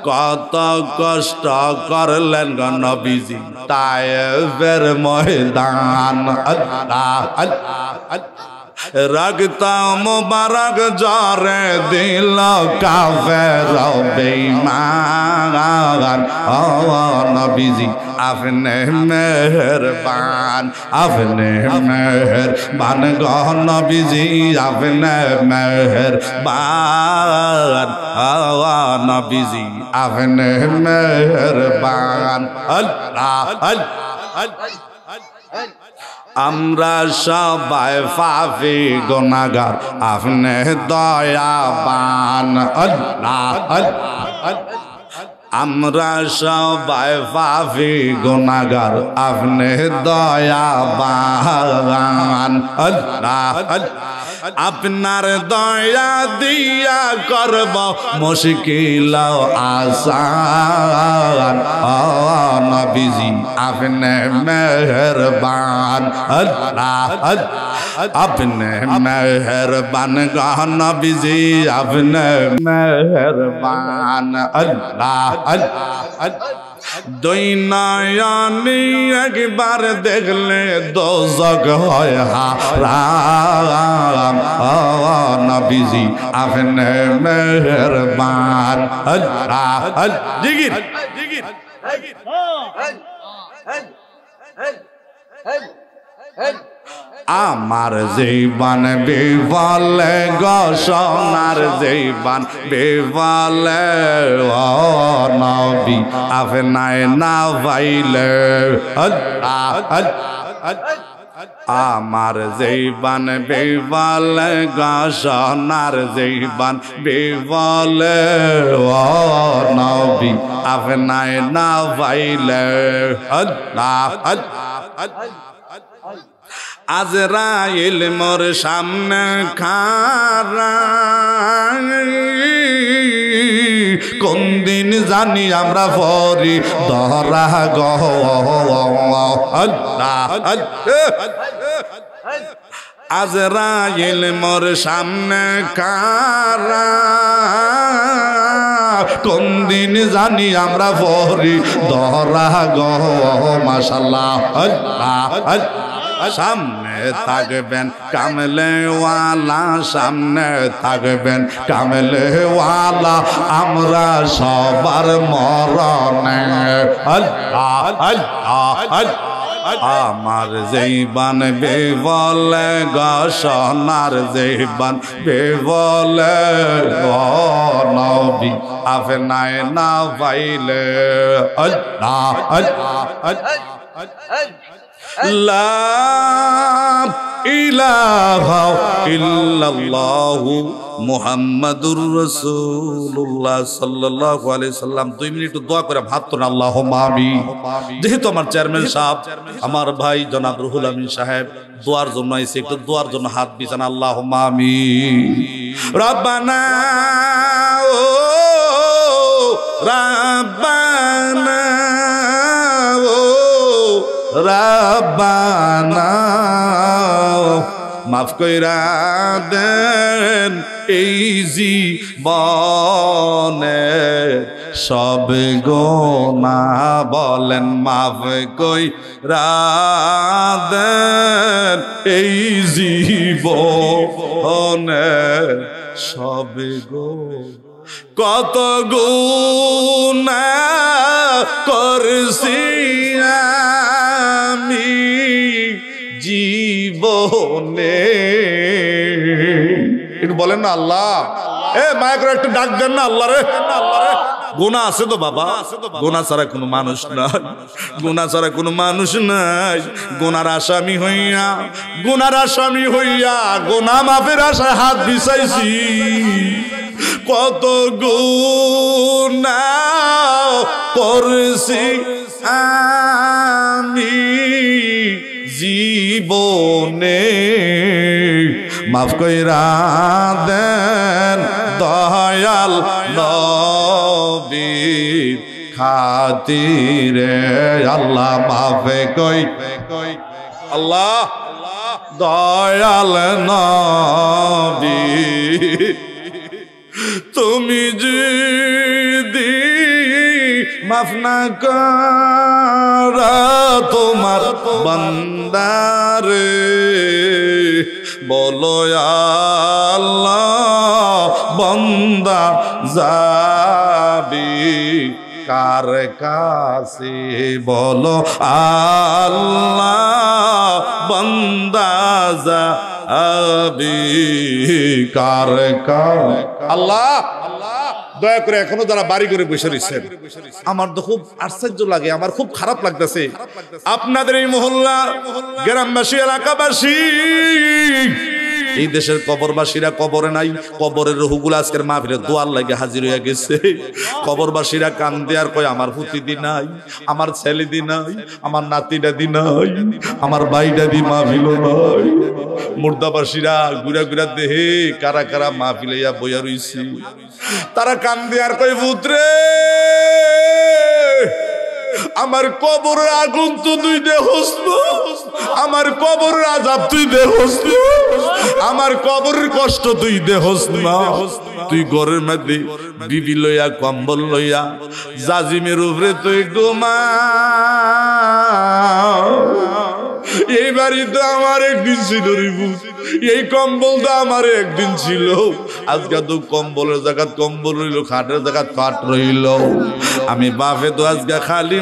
কত কষ্ট করলেন গো নবীজি তায়েফের ময়দান আল্লাহ আল্লাহ। রক্ত মুবারক জরে দিল কাফের বেঈমান ও নবীজি, আপনি মেহেরবান, আপনি মেহেরবান গো নবীজি, আপনি মেহেরবান ও নবীজি, আপনি মেহেরবান আল্লাহ আল্লাহ। আমরা সবাই পাপী গুনাহগার, আপনি দয়াবান আল্লাহ আল্লাহ। আমরা সবাই পাপী গুনাহগার, আপনি দয়াবান আল্লাহ আল্লাহ। আপনার দয়া দিয়া করব মুশকিল আসান ও নবীজি, আপনি মেহেরবান আল্লাহ আল্লাহ। আপনি মেহেরবান গো নবীজি, আপনি মেহেরবান আল্লাহ আল্লাহ। দুই নয়নে একবার দেখলে দোজখ হয় হারাম ও নবীজি, আপনি মেহেরবান আল্লাহ আল্লাহ। জিকির জিকির আমার জীবন বিফলে গো সোনার জীবন বিফলে ও নবী, আপনায় না পাইলে আল্লাহ আল্লাহ। আমার জীবন বিফলে গো সোনার জীবন বিফলে ও নবী, আপনায় না পাইলে আল্লাহ আল্লাহ। আজরাইল মোর সামনে খাড়া কোন দিন জানি আমরা পরি ধরা গো আজরাইল মোর সামনে খাড়া কোন দিন জানি আমরা পরি ধরা গো মাশাআল্লাহ সামনে থাকবেন কামলেওয়ালা সামনে থাকবেন কামলেওয়ালা আমরা সবার মরণে আল্লাহ আল্লাহ আমার জীবন বেবলে গসনার জীবন বেবলে নবী আপনায় না পাইলে আল্লাহ আল্লাহ লা ইলাহা ইল্লাল্লাহু মুহাম্মাদুর রাসূলুল্লাহ সাল্লাল্লাহু আলাইহি সাল্লাম 2 মিনিট দোয়া করে ভাত তো আল্লাহুম্মা আমিন। যেহেতু আমার চেয়ারম্যান সাহেব আমার ভাই জনাব রুহুল আমিন সাহেব দোয়ার জন্য আইছে, একটু দোয়ার জন্য হাত বিছান আল্লাহুম্মা আমিন। রব্বানা ও রব্বানা রব্বানা মাফ কইরা দেন এই জীবনে সব গুনাহ বলেন মাফ কইরা দেন এই জীবনে সব কত গুনাহ করছি আমি জীবনে একটু বলেন না আল্লাহ মায়া করে একটু ডাক দেন না আল্লাহ রে গুনাহ আছে তো বাবা, গুনাহ ছাড়া কোনো মানুষ নাই, গুনাহ ছাড়া কোনো মানুষ নাই। গুনার আসামি হইয়া গুনাহ মাফের আশায় হাত বিছাইছি, কত গুনাহ করছি আমি জীবনে মাফ কইরা দেন দয়াল নবীর খাতিরে আল্লাহ মাফ কই আল্লাহ দয়াল নবী তুমি যদি মাফ না করা তোমার বান্দারে বলো আল্লাহ বান্দা যাবি কার কাছে, বলো আল্লাহ বান্দা যাবি কার কাছে। আল্লাহ দয়া করে এখনো যারা বাড়ি করে বসে রয়েছেন, আমার তো খুব আশ্চর্য লাগে, আমার খুব খারাপ লাগতেছে আপনাদের এই মহল্লা গ্রামবাসী এলাকাবাসী এই দেশের কবরবাসীরা কবরে নাই, কবরের রুহগুলো আজকের মাহফিলে দোয়ার লাগে হাজির হয়ে গেছে। কবরবাসীরা কান্দে আর কয় আমার পুতি দি নাই, আমার ছেলে দি নাই, আমার নাতিটা দি নাই, আমার ভাইটা দি মাহফিল নাই। মুর্দাবাসীরা ঘুরা ঘুরা দেহে কারা কারা মাহফিলে বইয়া রইছি, তারা কান্দে আর কয় পুত্রে আমার কবরের আগুন তো তুই দেহস না, আমার কবরের আযাব তুই দেহস না, আমার কবরের কষ্ট তুই দেহস না। তুই ঘরের মধ্যে বিবি লইয়া কম্বল লইয়া জাজিমের উপরে তুই ঘুমা। এই বাড়ি তো আমার একদিন ছিল রিবু, এই কম্বল তো আমার একদিন ছিল, আজকে তো কম্বলের জায়গা কম্বল রইল, খাটের জায়গা খাট রইল। আমি বাপে তো আজকে খালি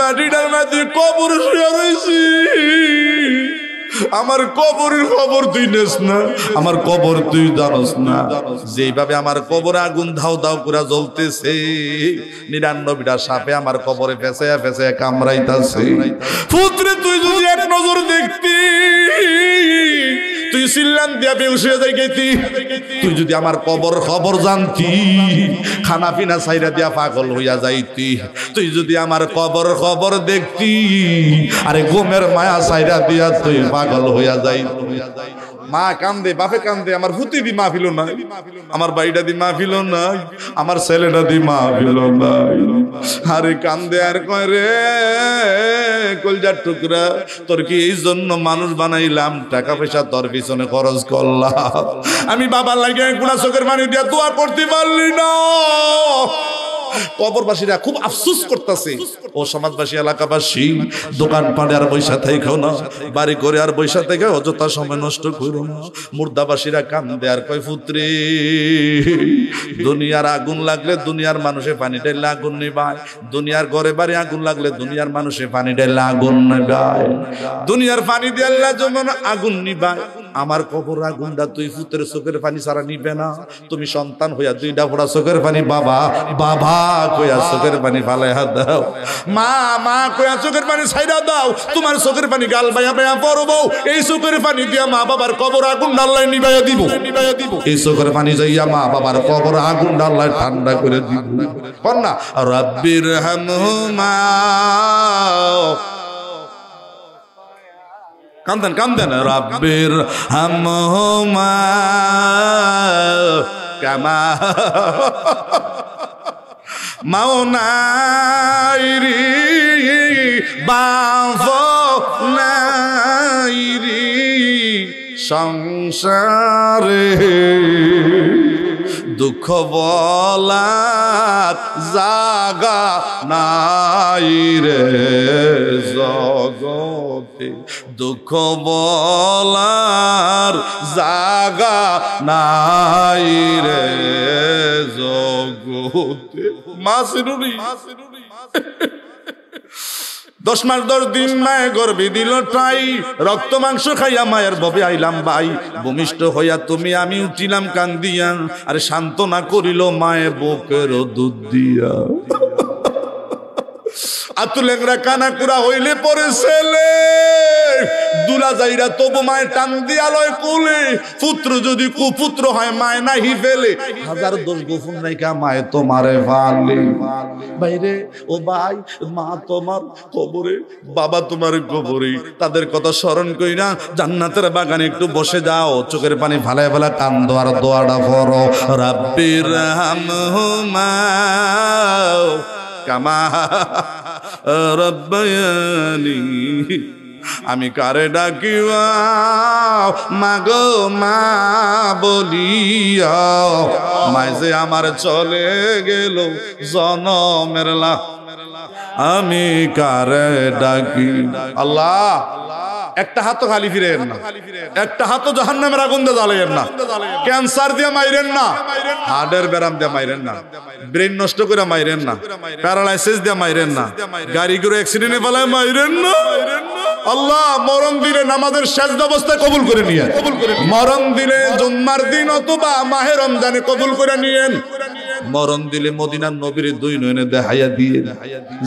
মাটিটার মাটি কবর শুয়ে রয়েছি। আমার কবরের খবর তুই নেস না, আমার কবর তুই জানোস না। যেভাবে আমার কবরে আগুন ধাও ধাও করে জ্বলতেছে, 99টা সাপে আমার কবরে ফেসায়া ফেসায়া কামড়াইতাছে। পুত্রে তুই যদি এক নজর দেখতি, তুই সিল্লান দিয়া বেহুশ হয়ে যাই গেতি। তুই যদি আমার কবর খবর জানতি, খানা পিনা সাইরা দিয়া পাগল হইয়া যাইতি। তুই যদি আমার কবর খবর দেখতি, আরে ঘুমের মায়া সাইরা দিয়া তুই পাগল হইয়া যাইতি। মা কান্দে, বাপে কান্দে, আমার ভূতি দি মা ফিল নাই, আমার বাড়িটা দি মা ফিল নাই, আমার ছেলেটা দি মা ফিল নাই। আরে কান্দে আর কয় রে কলজার টুকরা, তোর কি এই জন্য মানুষ বানাইলাম, টাকা পয়সা তোর পিছনে খরচ করলাম, আমি বাবার লাগে গুণা চোখের পানি দিয়া দোয়া করতে পারলি না। কবরবাসীরা খুব আফসোস করতেছে। ও সমাজবাসী, এলাকাবাসী, দোকান পাড়ে আর বৈশা থাইকো না, বাড়ি করে আর বৈশা থেকে অযথা সময় নষ্ট করো না। মুর্দাবাসীরা কান্দে আর কয় পুত্রে, দুনিয়ার আগুন লাগলে দুনিয়ার মানুষে পানি ঢেলে আগুন নিবায়, দুনিয়ার ঘরে বাড়ি আগুন লাগলে দুনিয়ার মানুষে পানি ঢেলে আগুন নিবায়, দুনিয়ার পানি দিয়ে আল্লাহ যেমন আগুন নিবায়, আমার কবর আগুনটা তুই পুত্রের চোখের পানি ছাড়া নিবে না। তুমি সন্তান হইয়া 2টা ফোঁটা চোখের পানি বাবা বাবা কইয়া চোখের পানি ফালাইয়া দাও, মা মা কইয়া চোখের পানি ছাইড়া দাও। তোমার চোখের পানি গাল বাইয়া বাইয়া পড়বো, এই চোখের পানি দিয়া মা বাবার কবর আগুন ডাল্লাই নিবাইয়া দিব। এই চোখের পানি যাইয়া মা বাবার কবর আগুন ডাল্লাই ঠান্ডা করে দিব। কন্যা রাব্বির হামহুমা, কান্দেন কান্দেন, রাব্বির হামহুমা কামা মাওনাইরি বাফো নাইরি সংসারে, দুঃখ বলার জাগা নাই রে জগতে, দুঃখ বলার জাগা নাই রে জগতে। মাসিনুরি 10 মাস 10 দিন মায়ে গর্ভে দিল ঠাই, রক্ত মাংস খাইয়া মায়ের ববে আইলাম ভাই, ভূমিষ্ঠ হইয়া তুমি আমি উঠিলাম কান্দিয়া, আরে সান্ত্বনা করিল মায়ে বুকের দুধ দিয়া। আতুলেংরা কানা কুড়া হইলে পরে ছেলে দুলা যাইরা তবু মায়ের টান দিয়া লয় কোলে, পুত্র যদি কুপুত্র হয় মায় নাহি ফেলে, হাজার দোষ গোপন নাইকা মায়ে তোমারে ফালে। বাইরে ও ভাই, মা তোমার কবরে, বাবা তোমার কবরে, তাদের কথা স্মরণ কইরা জান্নাতের বাগানে একটু বসে যাও, চোখের পানি ফালায় ফেলা কান্দো আর দোয়াটা পড়ো, রাব্বির হামহুমা কামা রব্বায়ানি। আমি কারে ডাকিবা মাগো মা বলিয়া, মাঝে আমার চলে গেল জনমের লা, আমি কারে ডাকি। আল্লাহ একটা হাত খালি ফিরেন না, একটা হাত জাহান্নামের আগুন দিয়ে জ্বালাইয়েন না, ক্যান্সার দিয়ে মাইরেন না, হার্টের ব্যারাম দিয়ে মাইরেন না, ব্রেন নষ্ট করে মাইরেন না, প্যারালাইসিস দিয়ে মাইরেন না, গাড়ি করে অ্যাক্সিডেন্টে ফেলায় মাইরেন না। আল্লাহ মরণ দিলে নামাজের সেজদা অবস্থায় কবুল করে নিয়েন, মরণ দিলে জুম্মার দিন অথবা মাহে রমজানে কবুল করে নিয়েন, মরণ দিলে মদিনার নবীর 2 নয়নে দেখাইয়া দিয়ে,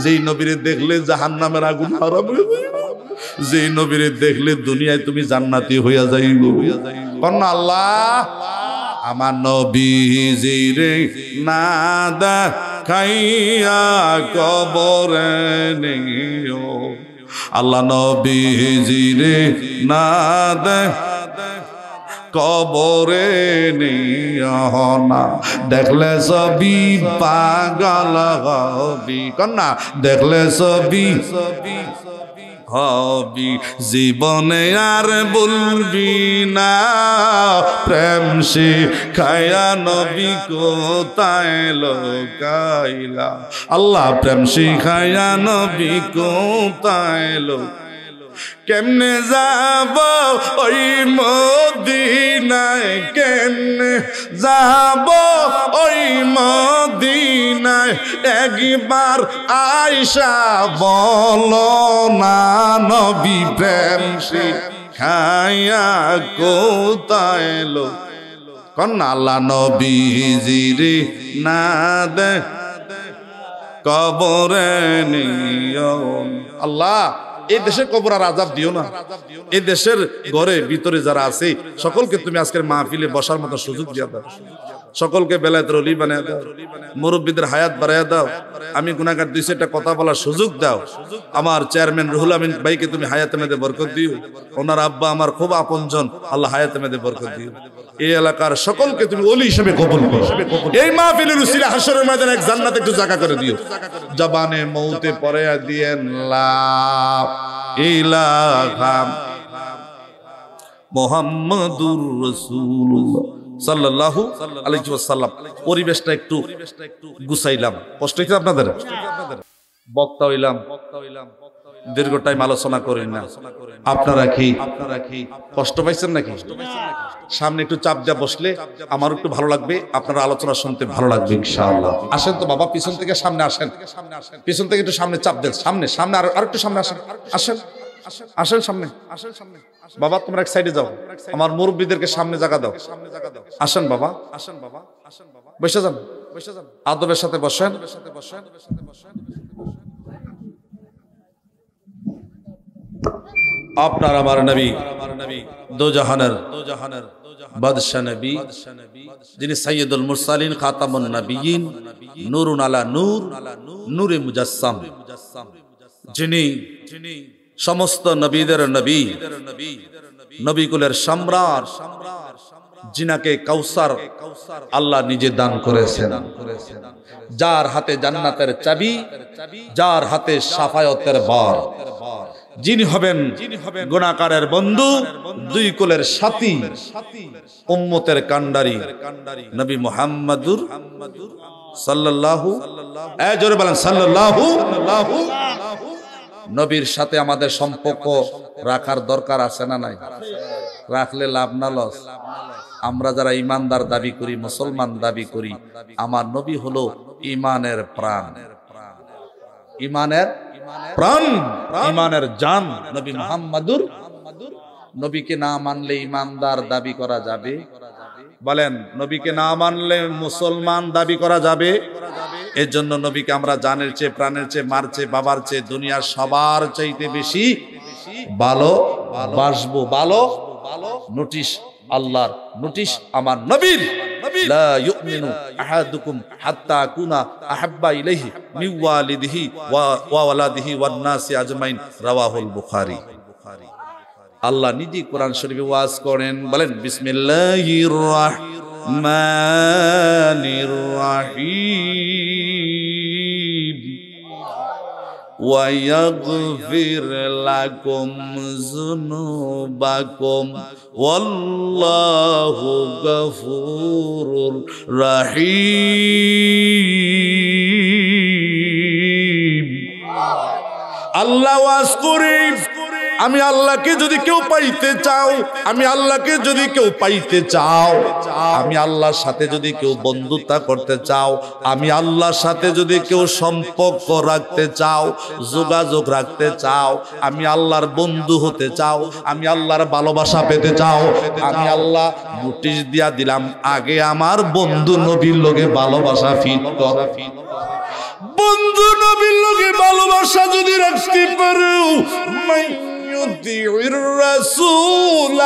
যেই নবীরে দেখলে জাহান্নামের আগুন হারাম হয়ে যায়, যেই নবীরে দেখলে দুনিয়ায় তুমি জান্নাতি হইয়া যাইব। কন্যা আল্লাহ আমার নবীজিরে না দেখাইয়া কবরে নিও, আল্লাহ নবীজিরে না কবরে নিও না, দেখলে সবই পাগল হবি। কন্যা দেখলে সবই হবি, জীবনে আর বলবি না প্রেম শিখায়া নবী কোথায় লোকাইলা। আল্লাহ প্রেম শিখায়া নবী কোথায় লোকাইলা। কেমনে যাব ওই মদিনায়, কেমনে যাব ওই মদিনায়, একবার আয়শা বলো না নবী প্রেম খায়া কোথায় লো কন্যা আল্লাহ নবীজির না দে কবরে নিও আল্লাহ এই দেশের কবর আর আযাব দিও না এই দেশের ঘরে ভিতরে যারা আছে সকলকে তুমি আজকের মাহফিলে বসার মতো সুযোগ দিয়া দাও সকলকে বেলায়েতের ওলি বানায় দাও মুরব্বিদের হায়াত বাড়ায় দাও আমি গুনাহগার দুই চারটা কথা বলার সুযোগ দাও আমার চেয়ারম্যান রুহুল আমিন ভাইকে তুমি হায়াতে মেদে বরকত দিও ওনার আব্বা আমার খুব আপনজন আল্লাহ হায়াতে মেদে বরকত দিও এই এলাকার সকলকে তুমি ওলি হিসেবে কবুল করো এই মাহফিলের উসিলা হাশরের ময়দানে এক জান্নাতে একটু জায়গা করে দিও জবানে মউতে পড়ে দিয়েন লা ইলাহা মুহাম্মাদুর রাসূলুল্লাহ সাল্লাল্লাহু আলাইহি ওয়াসাল্লাম পরিবেশটা একটু গুছাইলাম কষ্ট হইছে আপনাদের বক্তা হইলাম দীর্ঘ টাইম আলোচনা করি না আপনারা কি কষ্ট পাইছেন নাকি সামনে একটু চাপ দিয়ে বসলে আমার একটু ভালো লাগবে আপনারা আলোচনা শুনতে ভালো লাগবে ইনশাআল্লাহ আসেন তো বাবা পিছন থেকে সামনে আসেন পিছন থেকে একটু সামনে চাপ দেন সামনে সামনে আর একটু সামনে আসেন আসেন আসেন সামনে বাবা তোমরা এক সাইডে যাও আমার মুরব্বীদেরকে সামনে জায়গা দাও আসেন বাবা বসে যান আদবের সাথে বসেন আপনার আমার নবী দো জাহানের বাদশা নবী যিনি সাইয়্যিদুল মুরসালিন খাতামুন নবিয়্যিন নূরুন আলা নূর নূরে মুজাসসাম যিনি সমস্ত নবীদের নবী নবীকুলের সম্রাট জিনাকে কাউসার আল্লাহ নিজে দান করেছেন যার হাতে জান্নাতের চাবি যার হাতে শাফায়াতের বার যিনি হবেন গুনাহগারের বন্ধু দুই কুলের সাথী উম্মতের কান্ডারি নবী মুহাম্মাদুর সাল্লাল্লাহু জোরে বলেন সাল্লাল্লাহু নবীর সাথে আমাদের সম্পর্ক রাখার দরকার আছে না নাই রাখলে লাভ না লস আমরা যারা ইমানদার দাবি করি মুসলমান দাবি করি আমার নবী হলো ইমানের প্রাণ ইমানের প্রাণ ইমানের জান নবী মুহাম্মাদুর নবীকে না মানলে ইমানদার দাবি করা যাবে বলেন নবীকে না মানলে মুসলমান দাবি করা যাবে এর জন্য নবীকে আমরা জানের চেয়ে প্রাণের চেয়ে মার চেয়ে বাবার চেয়ে দুনিয়ার সবার চাইতে বেশি ভালো বাসবো ভালো নোটিশ আল্লাহর নোটিশ আমার নবীর লা ইউমিনু আহাদুকুম হাত্তা আকুনা আহাব্বা ইলাইহি মিন ওয়ালিদিহি ওয়া ওয়ালাদিহি ওয়ান নাসি আজমাইন রাওয়াহুল বুখারী আল্লাহ নিজে কোরআন শরীফে ওয়াজ করেন বলেন বিসমিল্লাহির রাহমানির রাহিম ওয়া ইয়াগফির লাকুম যুনুবাকুম ওয়াল্লাহু গফুরুর রাহিম আল্লাহ ওয়াজ করেন আমি আল্লাহকে যদি কেউ পাইতে চাও আমি আল্লাহকে যদি কেউ পাইতে চাও আমি আল্লাহর সাথে যদি কেউ বন্ধুতা করতে চাও আমি আল্লাহর সাথে যদি কেউ সম্পর্ক রাখতে চাও যোগাযোগ রাখতে চাও আমি আল্লাহর বন্ধু হতে চাও আমি আল্লাহর ভালোবাসা পেতে চাও আমি আল্লাহ নোটিশ দিয়া দিলাম আগে আমার বন্ধু নবীর লগে ভালোবাসা ফিট কর বন্ধু নবীর লগে ভালোবাসা যদি রাখতে পারো يطيع الرسول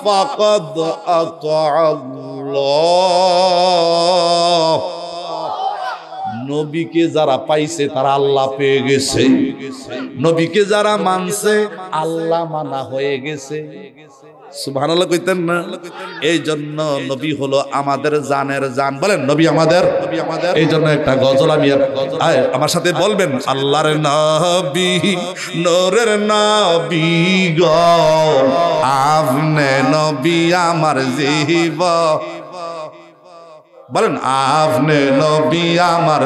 فقد أطاع الله নবীকে যারা পাইছে তারা আল্লাহ পেয়ে গেছে নবীকে যারা মানছে আল্লাহ মানা হয়ে গেছে সুবহানাল্লাহ কইতেন না এই জন্য নবী হলো আমাদের জানের জান বলেন নবী আমাদের এই জন্য একটা গজল আমি আমার সাথে বলবেন আল্লাহর নবী নূরের নবী গো আপনি নবী আমার জীবন বলেন আপনি নবী আমার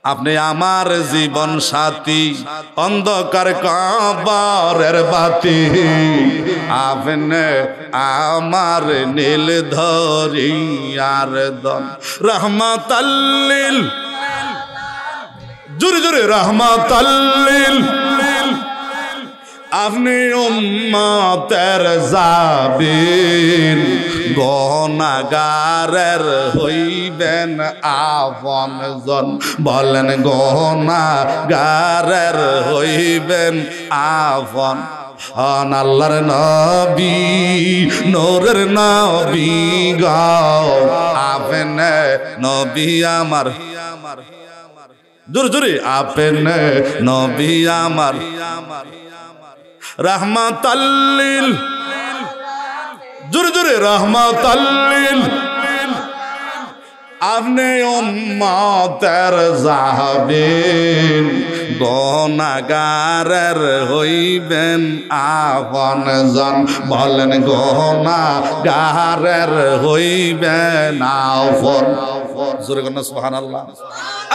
আপনি আমার জীবন সাথী অন্ধকার কবরের বাতি আপনি আমার নীল ধরিয়ার দন রহমাতাল্লিল জোরে জোরে রহমাতাল্লিল আপনি উম্মতের যাবেন, গুনাহগারের হইবেন আপনজন। বলেন গুনাহগারের হইবেন আপন। আল্লাহর নবী, নূরের নবী গো, আপনি নবী আমার, জোরে জোরে, আপনি নবী আমার, রাহমাতাল্লিল, জোরে জোরে, রাহমাতাল্লিল। আপনি উম্মতের যাবেন, গুনাহগারের হইবেন আপনজন। বলেন গুনাহগারের হইবেন আপন। জোরে কোন সুবহানাল্লাহ।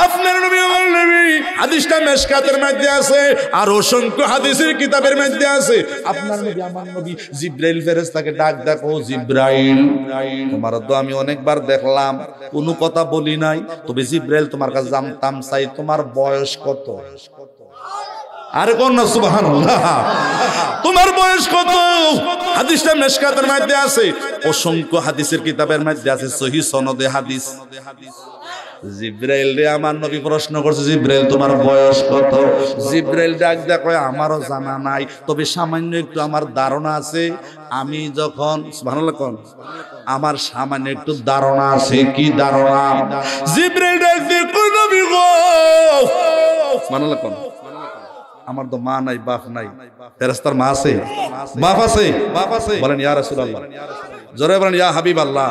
আপনার নবী আমার নবী, হাদিসটা মেশকাতের মধ্যে আছে, আর অসংখ্য হাদিসের কিতাবের মধ্যে আছে। আপনার নবী আমার নবী জিবরাইল ফেরেশতাকে ডাক দেখো, জিবরাইল তোমার তো আমি অনেকবার দেখলাম, কোনো কথা বলি নাই, তবে জিবরাইল তোমার কাছে জানতাম চাই তোমার বয়স কত। আরে কোন না সুবহানাল্লাহ, তোমার বয়স কত? হাদিসটা মেশকাতের মধ্যে আছে, অসংখ্য হাদিসের কিতাবের মধ্যে আছে, সহিহ সনদে হাদিস। জিবরাইল রে আমার নবী প্রশ্ন করছে, জিবরাইল তোমার বয়স কত? জিবরাইল ডাক দেয়া কয় আমারও জানা নাই, তবে সামান্য একটু আমার ধারণা আছে। আমি যখন সুবহানাল্লাহ কোন, আমার সামান্য একটু ধারণা আছে। কি ধারণা? জিবরাইল ডাক দিয়ে কয় নবী গো, সুবহানাল্লাহ কোন, আমার তো মা নাই বাপ নাই, ফেরেশতার মা আছে, বাপ আছে, বাপ আছে, বলেন ইয়া রাসূলুল্লাহ, জোরে বলেন ইয়া হাবিবাল্লাহ।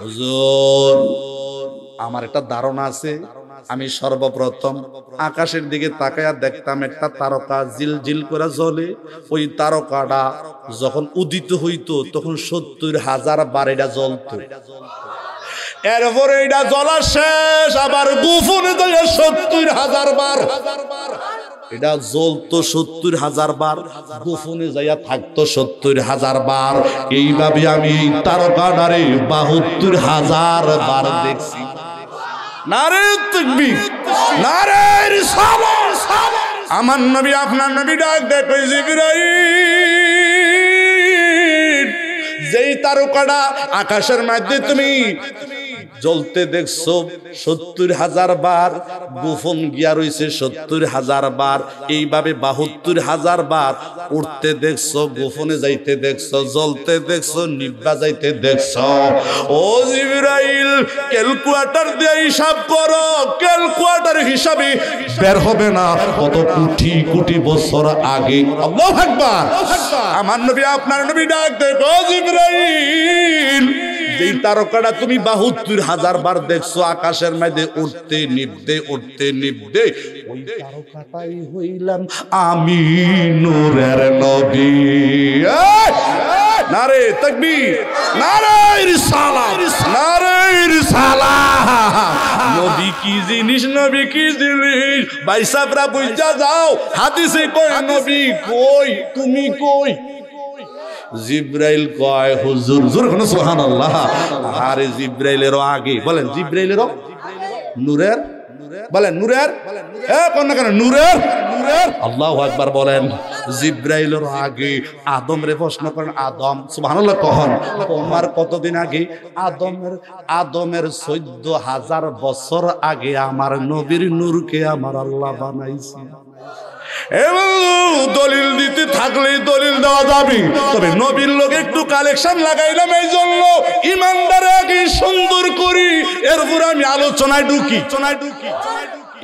হুজুর আমার একটা ধারণা আছে, আমি সর্বপ্রথম আকাশের দিকে তাকায়া দেখতাম একটা তারকা জিলজিল করে জ্বলে। ওই তারকাটা যখন উদিত হইতো তখন ৭০,০০০ বার এটা জ্বলতো। এরপরে এটা জ্বলা শেষ, আবার গোপনে যায় ৭০,০০০ বার। এটা জ্বলতো ৭০,০০০ বার, গোপনে যাইয়া থাকতো ৭০,০০০ বার। এইভাবে আমি তারকাটারে ৭২,০০০ বার দেখছি। নারে তাকবীর, নারে রিসালাত। আমার নবী আপনার নবী ডাক দেখো, জিবরাইল যেই তারকাটা আকাশের মধ্যে তুমি জ্বলতে দেখছো ৭০,০০০ বার, গোপন গিয়া রইছে ৭০,০০০ বার, এইভাবে ৭২,০০০ বার উঠতে দেখছো, গোপনে যাইতে দেখছো, জ্বলতে দেখছো, নিভা যাইতে দেখছো। ও জিবরাইল ক্যালকুলেটর দিয়ে হিসাব করো, ক্যালকুলেটর হিসাবে বের হবে না কত কোটি কোটি বছর আগে। আল্লাহু আকবার। আমার নবী আপনার নবী ডাক দেখো, জিবরাইল যেই তারকাটা তুমি ৭২,০০০ বার দেখছো আকাশের মধ্যে উঠতে নিভতে উঠতে নিভতে, ওই তারকাটাই হইলাম আমি, নূরের নবী। নারে তাকবীর, নারে রিসালাত, নারে রিসালাত। নবী কি জিনিস, নবী কি জিনিস, ভাই সাহেবরা বুঝা যাও। হাদিসে কয় নবী কই, তুমি কই? জিবরাইল কয় হুজুর, জোরে কোন সুবহানাল্লাহ। আরে জিবরাইলেরও আগে, বলেন জিবরাইলেরও, নূরের, বলেন নূরের, কোন না কেন নূরের, নূরের, আল্লাহু আকবার বলেন। জিবরাইলের আগে আদম রে প্রশ্ন করেন, আদম সুবহানাল্লাহ কহন তোমার কতদিন আগে? আদমের ১৪,০০০ বছর আগে আমার নবীর নূরকে আমার আল্লাহ বানাইছে। এবং দলিল দিতে থাকলে দলিল দেওয়া যাবে, তবে নবীর লোক একটু কালেকশন লাগাইলাম এই জন্য ইমানদার আগে সুন্দর করি, এরপর আমি আলোচনায় ঢুকি।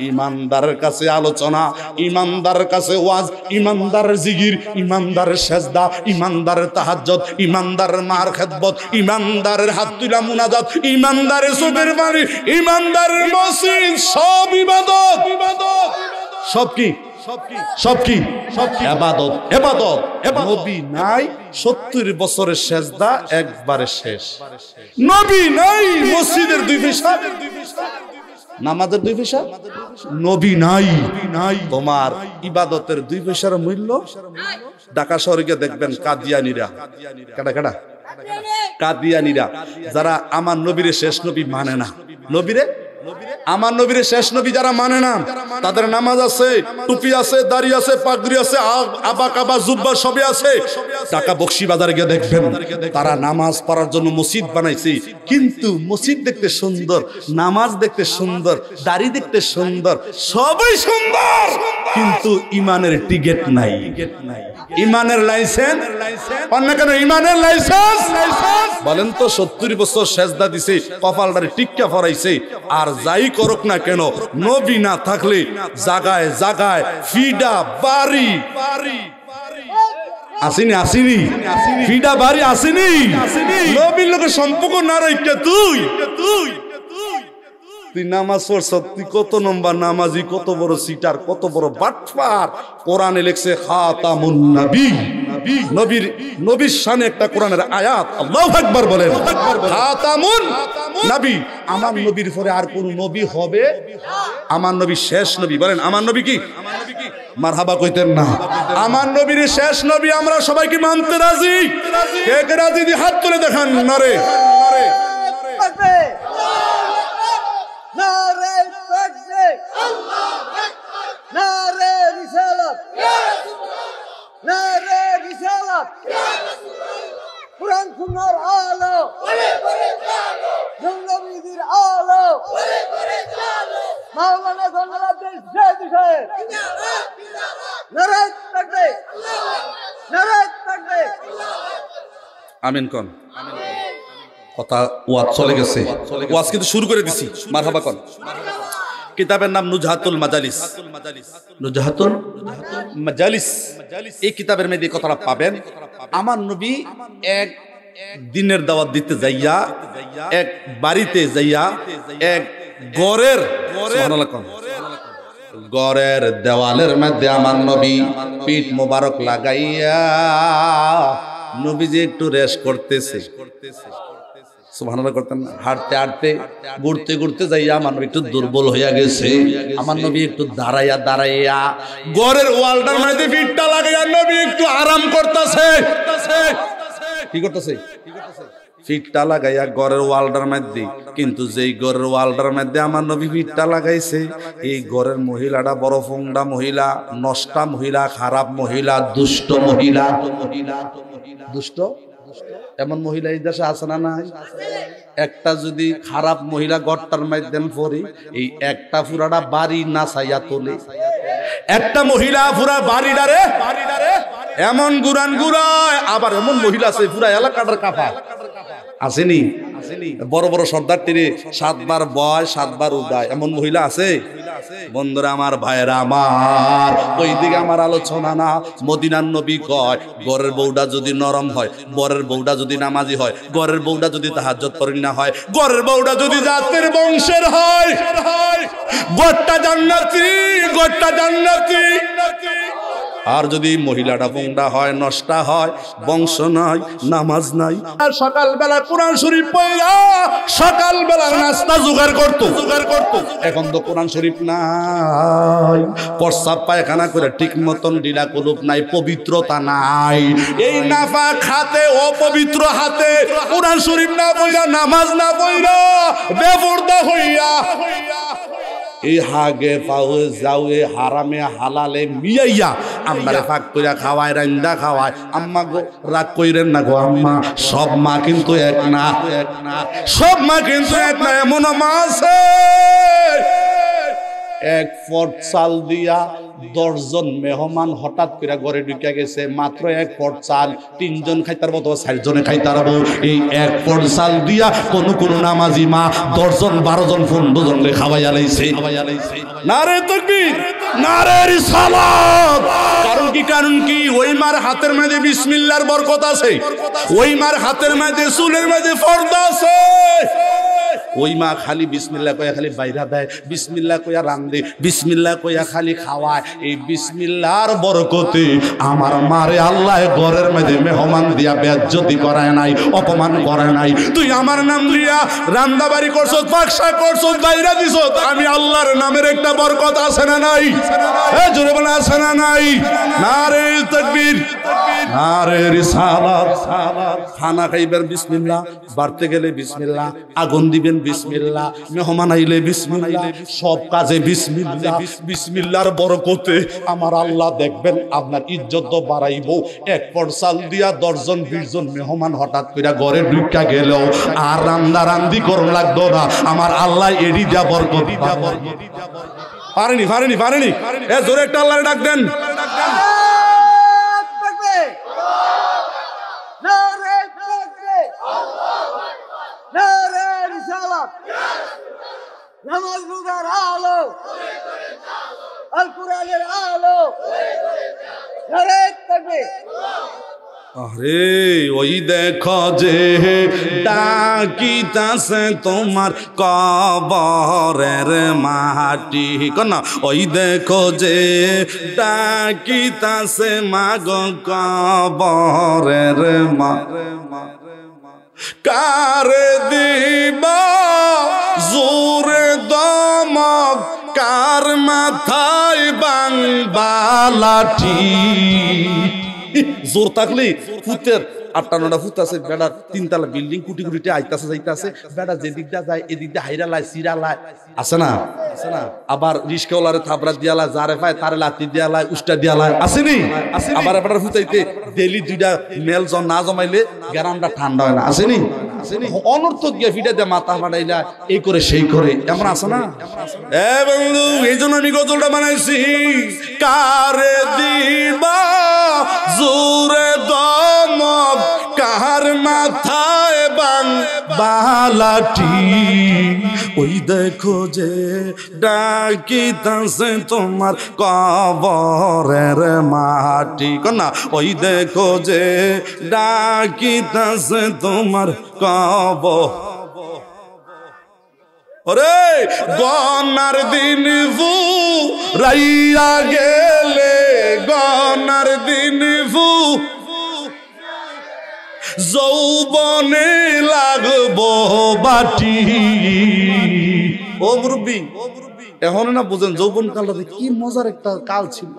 ইমানদারের কাছে আলোচনা, ইমানদারের কাছে ওয়াজ, ইমানদারের জিকির, ইমানদারের সেজদা, ইমানদারের তাহাজ্জুদ, ইমানদারের মার খেদমত, ইমানদারের হাত তুলা মুনাজাত, ইমানদারের চোখের পানি, ইমানদারের মসজিদ, সব ইবাদত। সব কি? সব কি? ইবাদত। ইবাদত। নবী নাই, ৭০ বছরের সেজদা একবারে শেষ। নবী নাই, মসজিদের 2 পয়সা, নামাজের 2 পয়সা, নবী নাই। তোমার ইবাদতের 2 পয়সার মূল্য। ঢাকা শহরে গিয়ে দেখবেন কাদিয়ানীরা, কাটা কাদিয়ানীরা যারা আমার নবীরে শেষ নবী মানে না, নবীরে আমার নবীর শেষ নবী যারা মানে না তাদের নামাজ আছে, টুপি আছে, দাড়ি আছে, পাগড়ি আছে, আবা কাবা জুব্বা সবই আছে। ঢাকা বকশীবাজারে গিয়ে দেখবেন তারা নামাজ পড়ার জন্য মসজিদ বানাইছে, কিন্তু মসজিদ দেখতে সুন্দর, নামাজ দেখতে সুন্দর, দাড়ি দেখতে সুন্দর, সবই সুন্দর, কিন্তু ইমানের টিকেট নাই, ইমানের লাইসেন্স অন্য কেন? ইমানের লাইসেন্স বলেন তো। 70 বছর সেজদা দিছে, কপালটারে টিক্কা ফরাইছে, আর যাই করুক না কেন নবী না থাকলে জাগায় জাগায় ফিডা বাড়ি আসেনি, আসেনি ফিডা বাড়ি আসেনি, নবীর লোকের সম্পর্ক না রাখতে তুই নামাজ পড়ছ, তুই কত নম্বর নামাজি, কত বড় সিটার, কত বড় বাটপার। কোরআনে লেখছে খাতামুন নবী, নবীর শানে একটা কোরআনের আয়াত, আল্লাহু আকবার বলেন, খাতামুন নবী। আমার নবীর পরে আর কোন নবী হবে? আমার নবী শেষ নবী। বলেন আমার নবী কি? মারহাবা কইতেন না? আমার নবীর শেষ নবী আমরা সবাই কি মানতে রাজি? কে কে রাজি? দি হাত তুলে দেখান। নারে নারে তাকবীর, আল্লাহু আকবার, নারে রিসালাত, ইয়া রাসূলুল্লাহ, নারে রিসালাত, ইয়া রাসূলুল্লাহ, কুরআন সুন্নাহর আলো, বলে বলে চালো, নবীদের আলো, বলে বলে চালো, মাওলানা বাংলাদেশ জাতীয় সাহেব, জিন্দাবাদ জিন্দাবাদ, নারে তাকবীর, আল্লাহু আকবার, নারে তাকবীর, আল্লাহু আকবার। আমিন কোন? কথা ওয়াজ চলে গেছে, ওয়াজ কিন্তু শুরু করে দিছি। মারহাবা কোন? কিতাবের নাম নুজহাতুল মাজালিস, নুজহাতুল মাজালিস। এই কিতাবের মধ্যে কথাটা পাবেন। আমার নবী এক দিনের দাওয়াত দিতে যাইয়া, এক বাড়িতে যাইয়া, এক গড়ের দেওয়ালের মধ্যে আমার নবী পিঠ মোবারক লাগাইয়া নবীজি একটু রেস্ট করতেছে। সুবহানাল্লাহ করতেন না? হাঁটতে হাঁটতে ঘুরতে ঘুরতে যাইয়া আমার নবী একটু দুর্বল হইয়া গেছে। আমার নবী একটু দাঁড়াইয়া দাঁড়াইয়া ঘরের ওয়ালটার মধ্যে পিঠটা লাগাইয়া নবী একটু আরাম করতেছে। কি করতেছে? ফিটটা লাগাইয়া ঘরের ওয়ালটার মধ্যে। কিন্তু যেই ঘরের ওয়ালটার মধ্যে আমার নবী ফিটটা লাগাইছে, এই ঘরের মহিলাটা বড় ফোংডা মহিলা, নষ্টা মহিলা, খারাপ মহিলা, দুষ্ট মহিলা। দুষ্ট এমন মহিলা এই দেশে আছে না? নাই। একটা যদি খারাপ মহিলা ঘরটার মধ্যে পড়ে, এই একটা পুরাটা বাড়ি না চাইয়া তোলে। একটা মহিলা পুরা বাড়িটারে এমন গুরান গুড়ায়, আবার এমন মহিলা আছে পুরা এলাকাটার কাফা আসেনি। বড় বড় সর্দার তীরে 7 বার বয় 7 বার উদায়, এমন মহিলা আছে। বন্ধুরা আমার, ভাইরা আমার, ওই দিকে আমার আলোচনা না। মদিনার নবী কয়, ঘরের বউটা যদি নরম হয়, ঘরের বউটা যদি নামাজি হয়, ঘরের বউটা যদি তাহাজ্জুদ পড়ি না হয়, ঘরের বউটা যদি জাতের বংশের হয়, ঘরটা জান্নাতি, ঘরটা জান্নাতি। আর যদি মহিলাটা ফোংডা হয়, নষ্টা হয়, বংশ নাই, নামাজ নাই, আর সকালবেলা কোরআন শরীফ পড়া সকালবেলা নাস্তা জোগাড় করতো। এখন তো কোরআন শরীফ নাই, প্রস্রাব পায়খানা করে ঠিক মতন ঢিলা কলুপ নাই, পবিত্রতা নাই। এই নাফাক হাতে, অপবিত্র হাতে কোরআন শরীফ না পড়া, নামাজ না পড়া, বেপরদা হইয়া এই হাগে পাও যাওয়ে হারামে হালালে মিয়াইয়া আমরা ফাঁক কইরা খাওয়ায়, রান্দা খাওয়ায়। আম্মা গো রাগ কইরেন না গো আম্মা, সব মা কিন্তু এক না, সব মা কিন্তু এক না। এমন মা আছে 1 পট চাল দিয়া 10 জন মেহমান হঠাৎ করে ঘরে ঢুকে গেছে, মাত্র 1 পট চাল 3 জন খাইতার মতো 4 জনে খাইতার। এই 1 পট চাল দিয়া কোন কোন নামাজি মা 10 জন 12 জন 15 জন খাওয়াইয়া লাইছে। নারে তাকবীর, নারে রিসালাত। কারণ কি? ওই মার হাতের মধ্যে বিসমিল্লাহর বরকত আছে, ওই মার হাতের মধ্যে চুলের মধ্যে পর্দা আছে। ওই মা খালি বিসমিল্লাহ কইয়া খালি বাইরা দেয়, বিসমিল্লাহ কইয়া রান্ধে, বিসমিল্লাহ কইয়া খালি খাওয়ায়। এই বিসমিল্লাহর বরকতে আমার মারে আল্লাহ ঘরের মধ্যে মেহমান দিয়া বেজ্জতি করায় নাই, অপমান করে নাই। তুই আমার নাম দিয়া রান্দাবাড়ি করছস, বাক্সা করছস, বাইরা দিছস, আমি আল্লাহর নামের একটা বরকত আছে না নাই? জোরে বলে আছে না নাই? নারে তাকবীর, নারে রিসালাত। খানা খাইবার বিসমিল্লাহ, বাড়তে গেলে বিসমিল্লাহ, আগুন দিবেন বিসমিল্লাহ, মেহমান আইলে বিসমিল্লাহ, সব কাজে বিসমিল্লাহ। বিসমিল্লাহর বরকতে আমার আল্লাহ দেখবেন আপনার ইজ্জত বাড়াইবো। এক পর চাল দিয়া 10 জন 20 জন মেহমান হঠাৎ করে ঘরে ঢুকা গেলেও আর রান্দি করন লাগতো না। আমার আল্লাহ এডি দিয়া বরকত দিতা। পারেনি এ জোরে একটা আল্লাহরে ডাক দেন। নামাজ রোজার আলো, আল কোরআনের আলো, নারে তাকবীর। আরে ওই দেখো যে ডাকিতাছে তোমার কবরের মাটি, কন্যা ওই দেখো যে ডাকিতাছে মাগ কবরের মা। কারে দিবা জোরে দমক, কার মাথায় বাংবালাঠি। জোর থাকলে ফুতের 8-9টা ফুত আছে, বেড়ার 3 তলা বিল্ডিং কুটি কুটিতে আইতাছে যাইতাছে, বেড়া যেদিক দিয়ে যায় এদিক দিয়ে হাইরা লাই সিরা লাই, আছে না? আবার রিস্কাওয়ালারে থাবড়া দিয়া লাই, যারে পায় তারে লাতি দিয়া লাই, উষ্টা দিয়া লাই, আসেনি? আবার আপনার ফুতাইতে ডেলি 2টা মেল না জমাইলে গ্রামটা ঠান্ডা হয় না, আসেনি? অনর্থক গিয়ে ফিটে দেয়, মাথা ফাটাইলা এই করে সেই করে, এমন আছে না? এ বন্ধু, এই জন্য আমি গজলটা বানাইছি। কারে দিবা জোরে দমক, কার মাথায় বাংবালাঠি। ওই দেখো যে ডাকিতাছে তোমার কবরের মাটি, কন্যা ওই দেখো যে ডাকিতাছে তোমার কবর। ওরে গনার দিন রাইয়া গেলে, গনার দিন যৌবনে লাগবো বাটি। ও মুরব্বি, এখন না বুঝেন যৌবন কালটা কি মজার একটা কাল ছিল।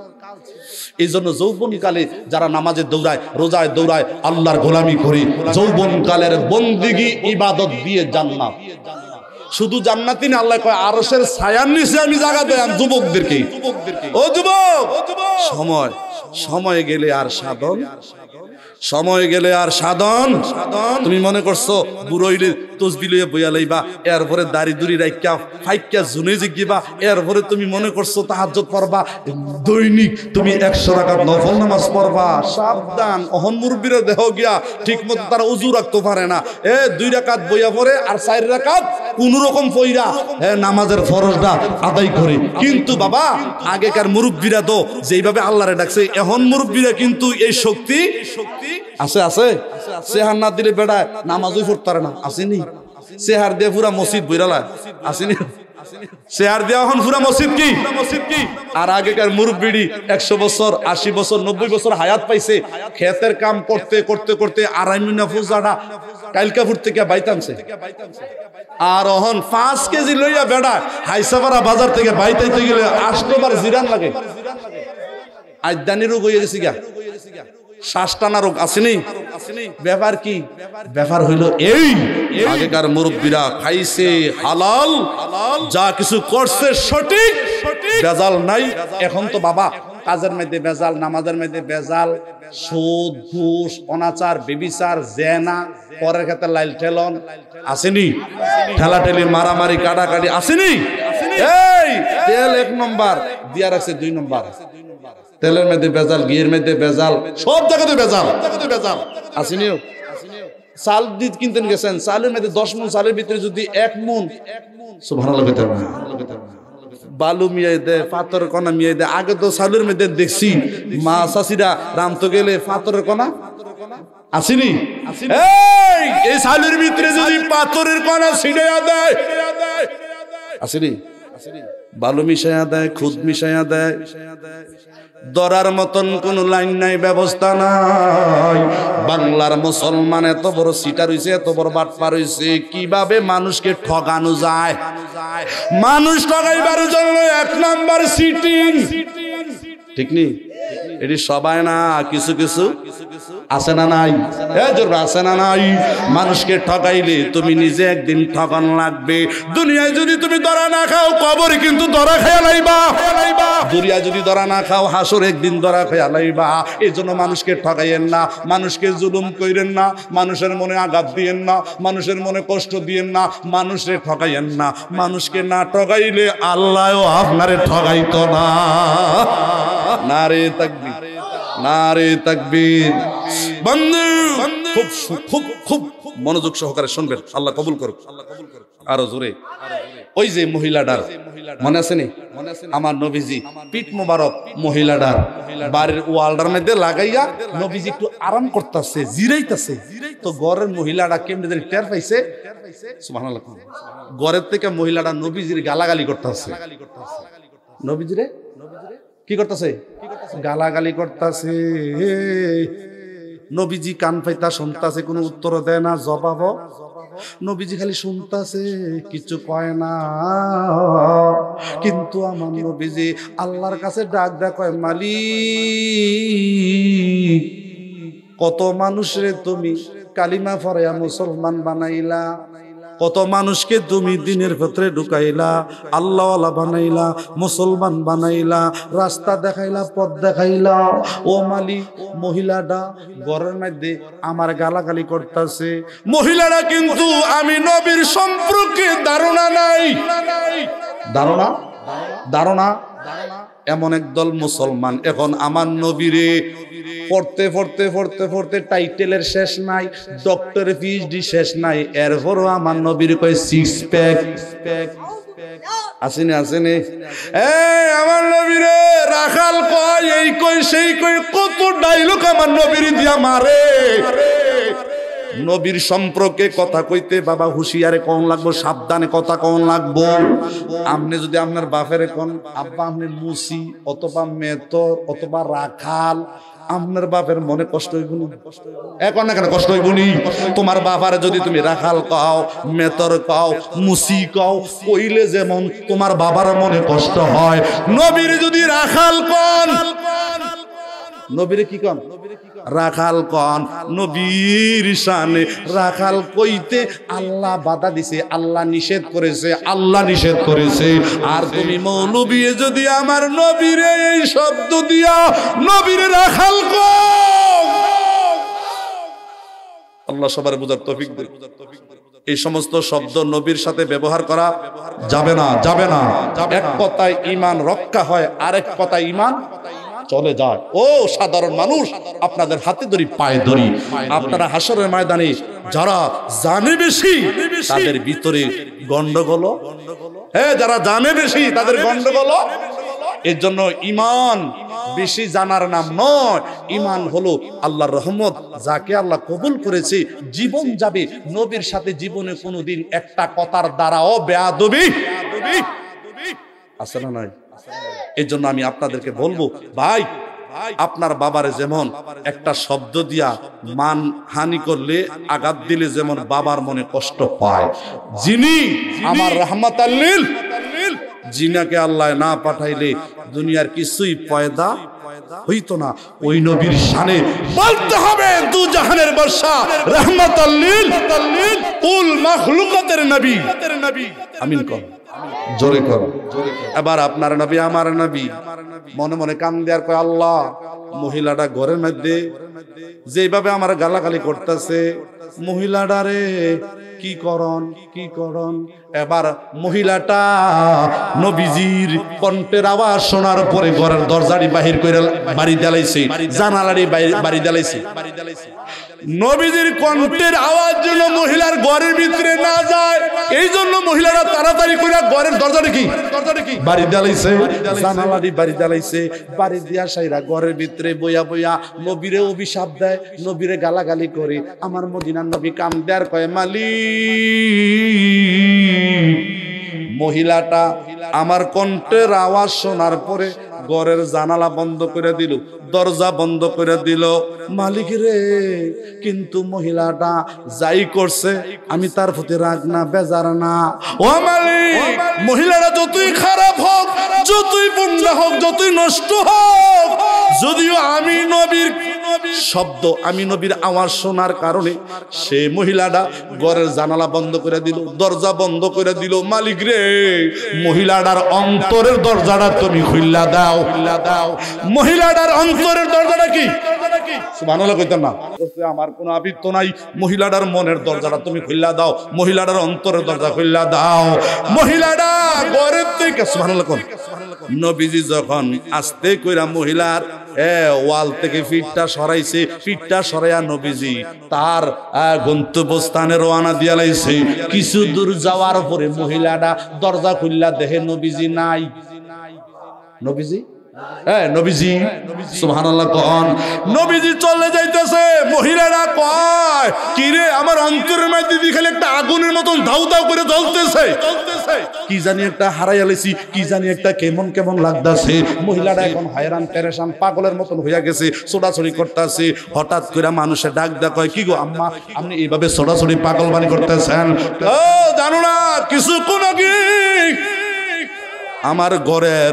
এই জন্য যৌবন কালে যারা নামাজে দৌড়ায়, রোজায় দৌড়ায়, আল্লাহর গোলামি করে, যৌবন কালের বন্দিগি ইবাদত দিয়ে জান্নাত। শুধু জান্নাতি না, আল্লাহ কয় আরশের ছায়ার নিচে আমি জায়গা দেই যুবকদেরকে। ও যুবক, সময় গেলে আর সাধন, সময় গেলে আর সাধন। তুমি মনে করছো বুড়ইলে তসবি লইয়া বইয়া লইবা, এরপরে দাড়ি দুড়ি রাইকা ফাইকা জুনে জিগিবা, এরপরে তুমি মনে করছো তাহাজ্জুদ পড়বা, দৈনিক তুমি 100 রাকাত নফল নামাজ পড়বা। সাবধান, অহন মুরব্বিরা দেহ গিয়া ঠিক মতো তারা উজু রাখতে পারে না। 2 রাকাত বইয়া পড়ে আর 4 রাকাত কোন রকম পইরা নামাজের ফরজটা আদায় করে। কিন্তু বাবা, আগেকার মুরব্বিরা তো যেইভাবে আল্লাহরে ডাকছে, এখন মুরব্বিরা কিন্তু এই শক্তি আছে সেহার না দিলে বেড়া নামাজই পড়তে পারে না, আসেনি? সেহার দিয়ে পুরা মসজিদ বইরালা, আসেনি? শেয়ার দেওয়া এখন পুরা মসজিদ কি। আর আগেকার মুরব্বিড়ি 100 বছর 80 বছর 90 বছর হায়াত পাইছে, ক্ষেতের কাম করতে করতে করতে 2.5 মিনা ফুজাটা কালকাপুর থেকে বাইতামছে। আর এখন 5 কেজি লইয়া বেড়া হাইসাপাড়া বাজার থেকে বাইতাইতে গেলে 8 বার জিরান লাগে। আইদানি রোগ হয়ে গেছে গা, শ্বাসটানা রোগ, আসেনি? ব্যাপার কি? ব্যাপার হইল এই, আগেকার মুরব্বীরা খাইছে হালাল, যা কিছু করছে সঠিক, ভেজাল নাই। এখন তো বাবা কাজের মধ্যে ভেজাল, নামাজের মধ্যে ভেজাল, সুদ ঘুষ অনাচার বেবিচার জেনা, পরের ক্ষেত্রে লাইল ঠেলন, আসেনি? ঠেলাঠেলি মারামারি কাটাকাটি, আসেনি? এই তেল 1 নম্বর দিয়া রাখছে, 2 নম্বর তেলের মধ্যে ভেজাল, ঘিয়ের মধ্যে ভেজাল, সব জায়গাতে ভেজাল, আসেনি? চাল দিত কিনতেন গেছেন, চালের মধ্যে 10 মণ চালের ভিতরে যদি 1 মণ সুবহানাল্লাহ বালু মিয়াই দেয়, পাথরের কণা মিয়াই দেয়। আগে তো চালের মধ্যে দেখছি মা চাষিরা রামতো গেলে পাথরের কণা, আসেনি? এই চালের ভিতরে যদি পাথরের কণা ছিড়াইয়া দেয়, আসেনি? বালু মিশাইয়া দেয়, খুদ মিশাইয়া দেয়। ধরার মতন কোন লাইন নাই, ব্যবস্থা নাই। বাংলার মুসলমান এত বড় সিটার হইছে, এত বড় বাটপার হইছে, কিভাবে মানুষকে ঠকানো যায়। মানুষ ঠকাইবার জন্য 1 নাম্বার সিটিং, ঠিক নি? এটি সবাই না, কিছু কিছু আছে না নাই? আছে না নাই? মানুষকে ঠকাইলে তুমি নিজে একদিন ঠকান লাগবে। দুনিয়ায় যদি তুমি ধরা না খাও, কবরে কিন্তু ধরা খেয়া লাইবা। দুনিয়ায় যদি ধরা না খাও, হাসর একদিন ধরা খেয়া লাইবা। এই জন্য মানুষকে ঠকাইয়েন না, মানুষকে জুলুম কইরেন না, মানুষের মনে আঘাত দিয়েন না, মানুষের মনে কষ্ট দিয়েন না, মানুষের ঠকাইয়েন না। মানুষকে না ঠকাইলে আল্লাহও আপনারে ঠকাইতো না। নারে তাকবীর, নারে তাকবীর। বন্ধু খুব খুব খুব মনোযোগ সহকারে শুনবেন, আল্লাহ কবুল করুক। আরো জোরে। ওই যে মহিলাটার মনে আছে নি? আমার নবীজি পিঠ মোবারক মহিলাটার বাড়ির ওয়ালটার মধ্যে লাগাইয়া নবীজি একটু আরাম করতেছে, জিরাইতেছে। তো ঘরের মহিলাটা কেমনে জানি টের পাইছে, সুবহানাল্লাহ, ঘরের থেকে মহিলাটা নবীজির গালাগালি করতেছে। নবীজিরে কি করতেছে? গালাগালি করতেছে। নবীজি কান পাইতা শুনতাছে, কোনো উত্তর দেয় না, জবাব। নবীজি খালি শুনতাছে, কিছু কয় না। কিন্তু আমার নবীজি আল্লাহর কাছে ডাক ডাক কয়, মালিক, কত মানুষরে তুমি কালিমা পড়াইয়া মুসলমান বানাইলা, কত মানুষকে তুমি দিনের ভেতরে ঢুকাইলা, আল্লাহওয়ালা বানাইলা, মুসলমান বানাইলা, রাস্তা দেখাইলা, পথ দেখাইলা। ও মালিক, মহিলাটা ঘরের মধ্যে আমার গালাগালি করতেছে। মহিলারা কিন্তু আমি নবীর সম্পর্কে ধারণা নাই, ধারণা ধারণা এমন একদল মুসলমান এখন আমার নবীরে পড়তে পড়তে পড়তে পড়তে টাইটেলের শেষ নাই, ডক্টর পিএইচডি শেষ নাই, এরপরও আমার নবীর কয় সিক্স প্যাক। আসেনি আসেনি? আমার নবীরে রাখাল কয়, এই কই সেই কই, কত ডাইলগ আমার নবীর দিয়া মারে। নবীর সম্পর্কে কথা কইতে বাবা হুঁশিয়ারে কোন লাগবো, সাবধানে কথা কোন লাগবো। আপনি যদি আপনার বাপের কোন আব্বা আপনি মুসি অথবা মেতর অথবা রাখাল, আপনার বাপের মনে কষ্ট হইব না? এখন না কেন কষ্ট হইব নি? তোমার বাপারে যদি তুমি রাখাল কও, মেতর কও, মুসি কও, কইলে যেমন তোমার বাবার মনে কষ্ট হয়, নবীর যদি রাখাল কন, নবীরে কি কন? রাখাল কন। নবীর শানে রাখাল কইতে আল্লাহ বাধা দিছে, আল্লাহ নিষেধ করেছে, আল্লাহ নিষেধ করেছে। আর তুমি মৌলবী যদি আমার নবীরে এই শব্দ দিয়া নবীরে রাখাল কও, আল্লাহ সবার বুঝার তৌফিক দেন। এই সমস্ত শব্দ নবীর সাথে ব্যবহার করা যাবে না, যাবে না। এক কথায় ঈমান রক্ষা হয়, আরেক কথায় ঈমান চলে যায়। ও সাধারণ মানুষ, আপনাদের হাতে ধরি, পায়ে ধরি, আপনারা হাসরের ময়দানে যারা জানে বেশি তাদের ভিতরে গন্ডগোল, যারা জানে বেশি তাদের গন্ডগোল। এর জন্য ঈমান বেশি জানার নাম নয়, ঈমান হলো আল্লাহর রহমত। যাকে আল্লাহ কবুল করেছে জীবন যাবে নবীর সাথে, জীবনে কোনোদিন একটা কথার দ্বারাও বেয়াদবি আছে না নাই? এই জন্য আমি আপনাদেরকে বলবো, ভাই আপনার বাবারে যেমন একটা শব্দ দিয়া মান হানি করলে, আঘাত দিলে যেমন বাবার মনে কষ্ট পায়, যিনি আমার রাহমাতাল লিল, জিনাকে আল্লাহ না পাঠাইলে দুনিয়ার কিছুই পয়দা হইতো না। ওই নবীর শানে বলতে হবে, দু জাহানের বর্ষা, রাহমাতাল লিল কুল মাখলুকাতের নবী। আমিন কর, জোরে কর। এবার আপনার নবী আমার নবী মনে মনে কান দেয়ার কয়, আল্লাহ, মহিলাটা ঘরের মধ্যে যেভাবে আমার গালাগালি করতেছে, মহিলাটারে কি করন, কি করন। এবার মহিলাটা নবীজির কণ্ঠের আওয়াজ শোনার পরে ঘরের দরজাটি বাহির করে বাড়ি জ্বালাইছে, জানালারি বাড়ি জ্বালাইছে। নবীজির কণ্ঠের আওয়াজ যেন মহিলার ঘরের ভিতরে না যায়, এই জন্য মহিলারা তাড়াতাড়ি করে ঘরের দরজাটি কি বাড়ি জ্বালাইছে, জানালারি বাড়ি জ্বালাইছে। বাড়ি দিয়া সাইরা ঘরের ভিতরে বইয়া বইয়া নবীরে অভিশাপ দেয়, নবীরে গালাগালি করে। আমার মদিনার নবী কাম দেয়ার কয়, মালিক, মহিলাটা আমার কণ্ঠের আওয়াজ শোনার পরে ঘরের জানালা বন্ধ করে দিল, দরজা বন্ধ করে দিল। মালিক রে, কিন্তু মহিলাটা যাই করছে আমি তার প্রতি রাগ না, বেজার না। ও মালিক, মহিলাটা যতই খারাপ হোক, যতই পুণ্য হোক, যতই নষ্ট হোক, যদিও আমি নবীর শব্দ, আমি নবীর আওয়াজ শোনার কারণে সে মহিলাটা ঘরের জানালা বন্ধ করে দিল, দরজা বন্ধ করে দিল। মালিক রে, মহিলাটার অন্তরের দরজাটা তুমি খুইলা দাও, মহিলাটার অন্তরের দরজাটা কি সুবহানাল্লাহ কইতাম না, আমার কোনো আবিত্য নাই, মহিলাটার মনের দরজাটা তুমি খুইলা দাও, মহিলাটার অন্তরের দরজা খুইলা দাও। মহিলাটা ঘরের থেকে সুবহানাল্লাহ কোন নবীজি যখন আস্তে কইরা মহিলার ওয়াল থেকে ফিটটা সরাইছে, ফিটটা সরাইয়া নবীজি তার গন্তব্যস্থানে রওনা দিয়া লাইছে। কিছু দূর যাওয়ার পরে মহিলাটা দরজা খুললা দেখে নবীজি নাই। নবীজি নবীজি সুবহানাল্লাহ কোন নবীজি চলে যাইতেছে। মহিলারা কয় কি রে, আমার অন্তরের মধ্যে খালি একটা আগুনের মতন ধাউ ধাউ করে জ্বলতেছে, কি জানি একটা হারাইয়া লেছি, কি জানি একটা কেমন কেমন লাগতাছে। মহিলাটা এখন hayran পেরেশান পাগলের মতন হইয়া গেছে, ছোটাছুটি করতেছে। হঠাৎ করে মানুষে ডাক দেয়া কয় কি গো আম্মা, আপনি এইভাবে ছোটাছুটি পাগল বানি করতেছেন? ও জানো না, কিছুক্ষণ আগে আমার ঘরের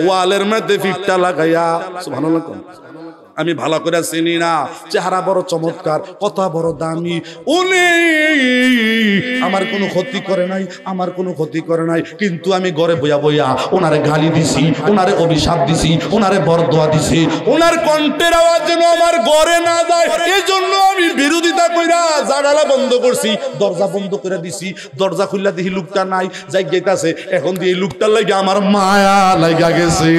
ওয়ালের মধ্যে ফিটটা লাগাইয়া সুবহানাল্লাহ আমি ভালো করে চিনি না, চেহারা বড় চমৎকার, কথা বড় দামি, উনি আমার কোনো ক্ষতি করে নাই, আমার কোনো ক্ষতি করে নাই, কিন্তু আমি ঘরে বইয়া বইয়া ওনারে গালি দিছি, ওনারে অভিশাপ দিছি, ওনারে বরদোয়া দিছি, ওনার কণ্ঠের আওয়াজ যেন আমার ঘরে না যায়, এই জন্য আমি বিরোধিতা কইরা জানালা বন্ধ করছি, দরজা বন্ধ করে দিছি। দরজা খুললা দেখি লোকটা নাই, যাই গেতাছে। এখন দিয়ে লোকটার লাগে আমার মায়া লাগা গেছে,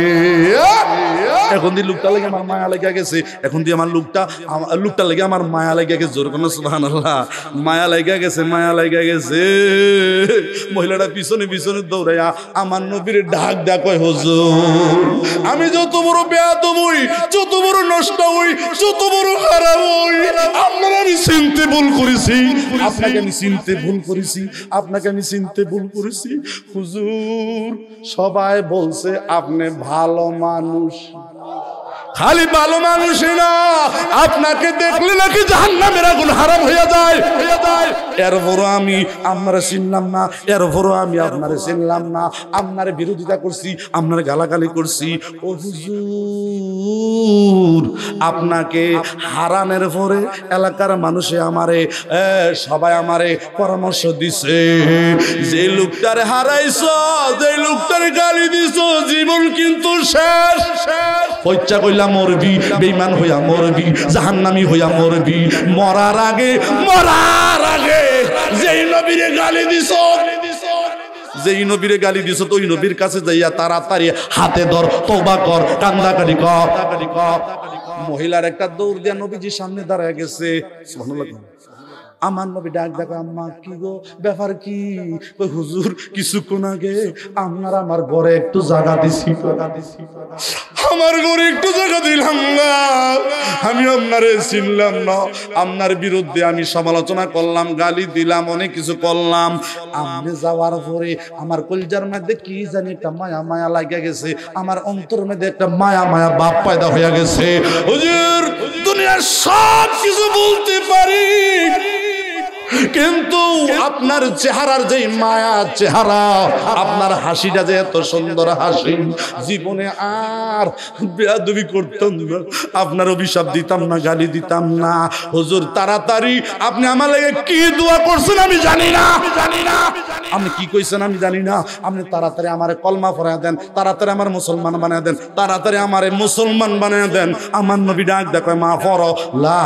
এখন দিয়ে লোকটা লাগে আমার মায়া লাগা গেছে, এখন দিয়ে আমার লোকটা লাগে আমার মায়া লাগা গেছে। জোর কোন সুবহানাল্লাহ, মায়া লাগা গেছে, মায়া লাগা গেছে। মহিলাটা পিছনে পিছনে দৌড়াইয়া আমার নবীর ডাক ডাক কয় হুজুর, আমি যত বড় বেয়াদব হই, যত বড় নষ্ট হই, যত বড় খারাপ হই, আপনাকে আমি চিনতে ভুল করেছি, আপনাকে আমি চিনতে ভুল করেছি, আপনাকে আমি চিনতে ভুল করেছি হুজুর। সবাই বলছে আপনি ভালো মানুষ, খালি ভালো মানুষই না, আপনাকে দেখলে নাকি জাহান্নামের আগুন হারাম হয়ে যায়। এরপরও আমি আপনারে চিনলাম না, এরপরও আমি আপনারে চিনলাম না, আপনারে বিরোধিতা করছি, আপনারে গালাগালি করছি। ও হুজুর, আপনাকে হারানোর পরে এলাকার মানুষে আমারে সবাই আমারে পরামর্শ দিছে, যে লোকটারে হারাইছো, যে লোকটারে গালি দিছো, জীবন কিন্তু শেষ। পয়চা কইলা মরবি, বেঈমান হইয়া মরবি, জাহান্নামী হইয়া মরবি। মরার আগে যেই নবীরে গালি দিছো, যেই নবীরে গালি দিছো, তো ওই নবীর কাছে যাইয়া তাড়াতাড়ি হাতে ধর, তওবা কর, কান্দাকাটি কর। মহিলার একটা দৌড় দিয়া নবীজির সামনে দাঁড়ায় গেছে। সুবহানাল্লাহ। আমার নবী ডাক দেখো, আম্মা কি গো, ব্যাপার কি? হুজুর, কিছুক্ষণ আগে আপনার আমার ঘরে একটু জায়গা দিছি, আমার ঘরে একটু জায়গা দিলাম না, আমি আপনারে চিনলাম না, আপনার বিরুদ্ধে আমি সমালোচনা করলাম, গালি দিলাম, অনেক কিছু করলাম। আপনি যাওয়ার পরে আমার কলিজার মধ্যে কি জানি একটা মায়া মায়া লাগিয়া গেছে, আমার অন্তরের মধ্যে একটা মায়া মায়া ভাব পয়দা হয়ে গেছে। হুজুর, দুনিয়ার সব কিছু বলতে পারি, কিন্তু আপনার চেহারার যে মায়া চেহারা, আপনার হাসিটা যে এত সুন্দর হাসি, জীবনে আর বেয়াদবি করতাম না, আপনার অভিশাপ দিতাম না, গালি দিতাম না। হুজুর, তাড়াতাড়ি আপনি আমার লাগে কি দোয়া করছেন আমি জানি না, আপনি কি কইছেন আমি জানি না, আপনি তাড়াতাড়ি আমারে কলমা পড়ায় দেন, তাড়াতাড়ি আমার মুসলমান বানায় দেন, তাড়াতাড়ি আমারে মুসলমান বানায় দেন। আমার নবী ডাক দেখো, মা পড়ো লা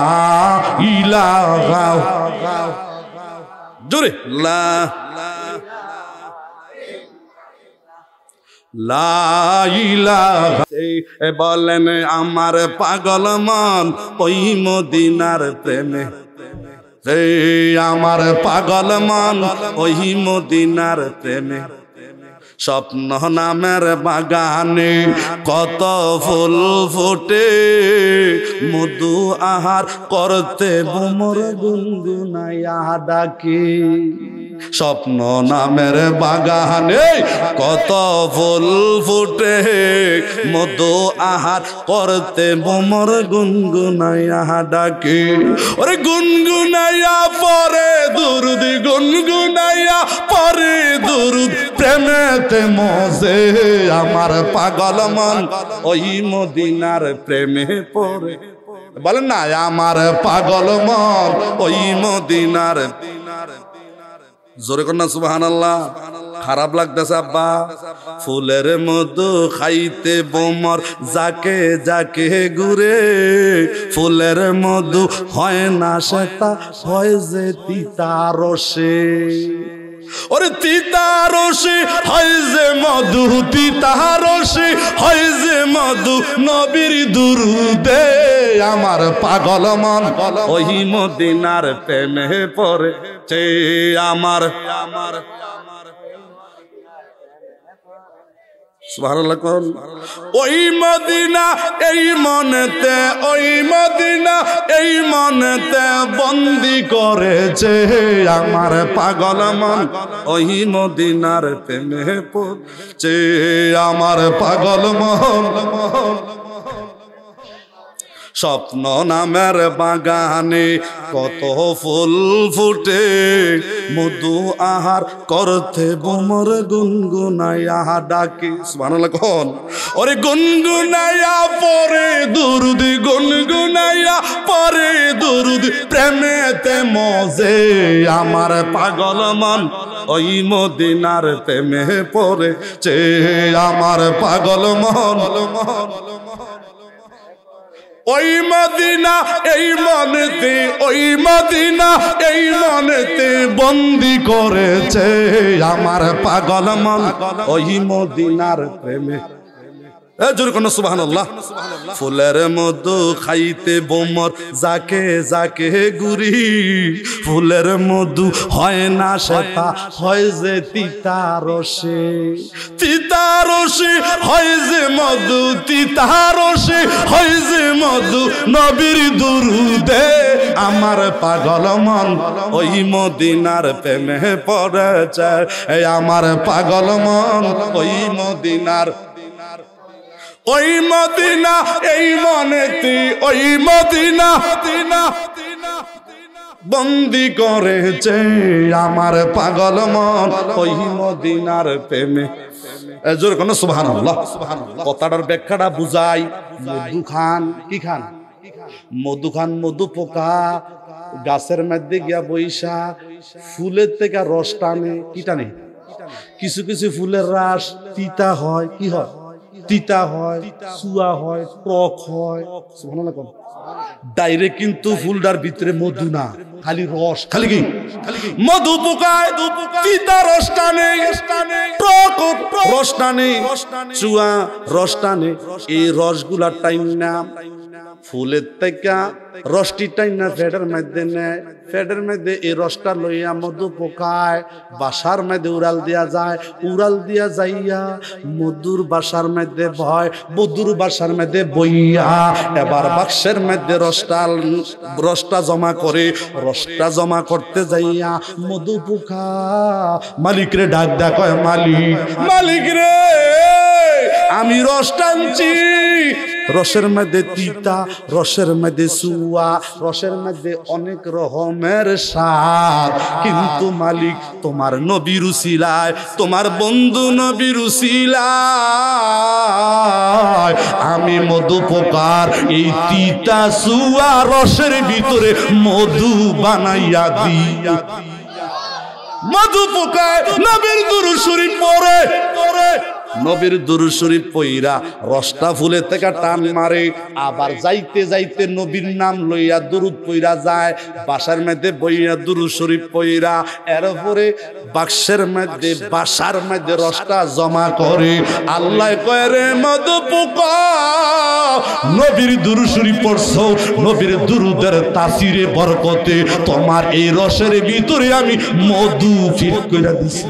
ইলাহা, জোরে লা ইলাহা। বলেন আমার পাগল মন ওই মদিনার প্রেমে, আমার পাগল মন ওই মদিনার প্রেমে। স্বপ্ন নামের বাগানে কত ফুল ফুটে, মধু আহার করতে ভ্রমর গুনগুনাইয়া ডাকে। স্বপ্ন নামের বাগানে কত ফুল ফুটে, মধু আহার করতে ভ্রমর গুনগুনাইয়া ডাকে। ওরে গুনগুনাইয়া পরে দুরুদ, গুনগুনাইয়া পরে দুরুদ, প্রেমেতে মজে আমার পাগল মন ওই মদিনার প্রেমে পড়ে। বলেন না আমার পাগল মন ওই মদিনার, জোরে কন্যা সুবহানাল্লাহ। খারাপ লাগতেছে আব্বা, ফুলের মধু খাইতে বোমর যাকে যাকে ঘুরে, ফুলের মধু হয় না সেটা হয় যে তিতা রসে। ওরে তিতা রসে হয় যে মধু, তিতা রসে হয় যে মধু, নবীর দুরুদে আমার পাগল মন ওই মদিনার প্রেমে পড়েছে। আমার সুবহানাল্লাহ কোন ওই মদিনা এই মনেতে, ওই মদিনা এই মনেতে বন্দি করেছে আমার পাগল মন ওই মদিনার প্রেমে পড়ছে আমার পাগল মন। স্বপ্ন নামের বাগানে কত ফুল ফুটে, মধু আহার করতে বোমর গুনগুনাইয়া ডাকে। সুবহানাল্লাহ কোন ওরে গুনগুনাইয়া পরে দুরুদ, গুনগুনাইয়া পরে দুরুদ, প্রেমেতে মজে আমার পাগল মন ওই মদিনার প্রেমে পড়েছে আমার পাগল মন। ওই মদিনা এই মনেতে, ওই মদিনা এই মনেতে বন্দি করেছে আমার পাগল মন ওই মদিনার প্রেমে। জোরে কোন সুবহানাল্লাহ। ফুলের মধু খাইতে বোমর যাকে যাকে ঘুরি, ফুলের মধু হয় না সেটা হয় যে তিতা রসে, তিতা রসে হয় যে মধু, তিতা রসে হয় যে মধু, নবীর দুরুদে আমার পাগল মন ওই মদিনার প্রেমে পড়েছে আমার পাগল মন ওই মদিনার, ওই মদিনা এই মনেতে, ওই মদিনা বন্দি করেছে আমার পাগল মন ওই মদিনার প্রেমে। জোরে কোন সুবহানাল্লাহ। কথাটার ব্যাখ্যাটা বুঝাই। মধু খান কি খান? মধু খান, মধু পোকা গাছের মধ্যে গিয়া বৈশা ফুলের থেকে রস টানে। কি টানে? কিছু কিছু ফুলের রস তিতা হয়। কি হয়? তিতা হয়, সুয়া হয়, টক হয়। সুবহানাল্লাহ। ডাইরেক্ট কিন্তু ফুলটার ভিতরে মধু না, খালি রস। খালি কি? মধু পোকায় তিতা রস টানে, টক রস টানে, চুয়া রস টানে। এই রসগুলা টাইম না ফুলের থেকে রসটি টাইনা ফেডের মধ্যে নেয়, ফেডের মধ্যে এই রসটা লইয়া মধু পোকায় বাসার মধ্যে উড়াল দিয়া যায়, উড়াল দিয়া যাইয়া মধুর বাসার মধ্যে ভয়, মধুর বাসার মধ্যে বইয়া এবার বাক্সের মধ্যে রসটা জমা করে, রসটা জমা করতে যাইয়া মধু পোকা মালিক রে ডাক দেয়া কয়, মালিক, মালিক রে আমি রস টানছি, রসের মধ্যে তিতা, রসের মধ্যে সুয়া, রসের মধ্যে অনেক রকমের স্বাদ, কিন্তু মালিক তোমার নবীর উসিলায়, তোমার বন্ধু নবীর উসিলায় আমি মধু পোকার এই তিতা সুয়া রসের ভিতরে মধু বানাইয়া দিয়া। মধু পোকায় নবীর দুরূদ শরীফ পড়ে, নবীর দুরূদ শরীফ পইরা রসটা ফুলের থেকে টান মারে, আবার যাইতে যাইতে নবীর নাম লইয়া দুরূদ পইরা যায়, বাসার মধ্যে বইয়া দুরূদ শরীফ পইরা এরপরে বাক্সের মধ্যে বাসার মধ্যে রসটা জমা করে। আল্লাহ কয় রে মধু পোকা নবীর দুরূদ শরীফ পড়ছো, নবীর দুরূদের তাসিরে বরকতে তোমার এই রসের ভিতরে আমি মধু ফিট কইরা দিছি।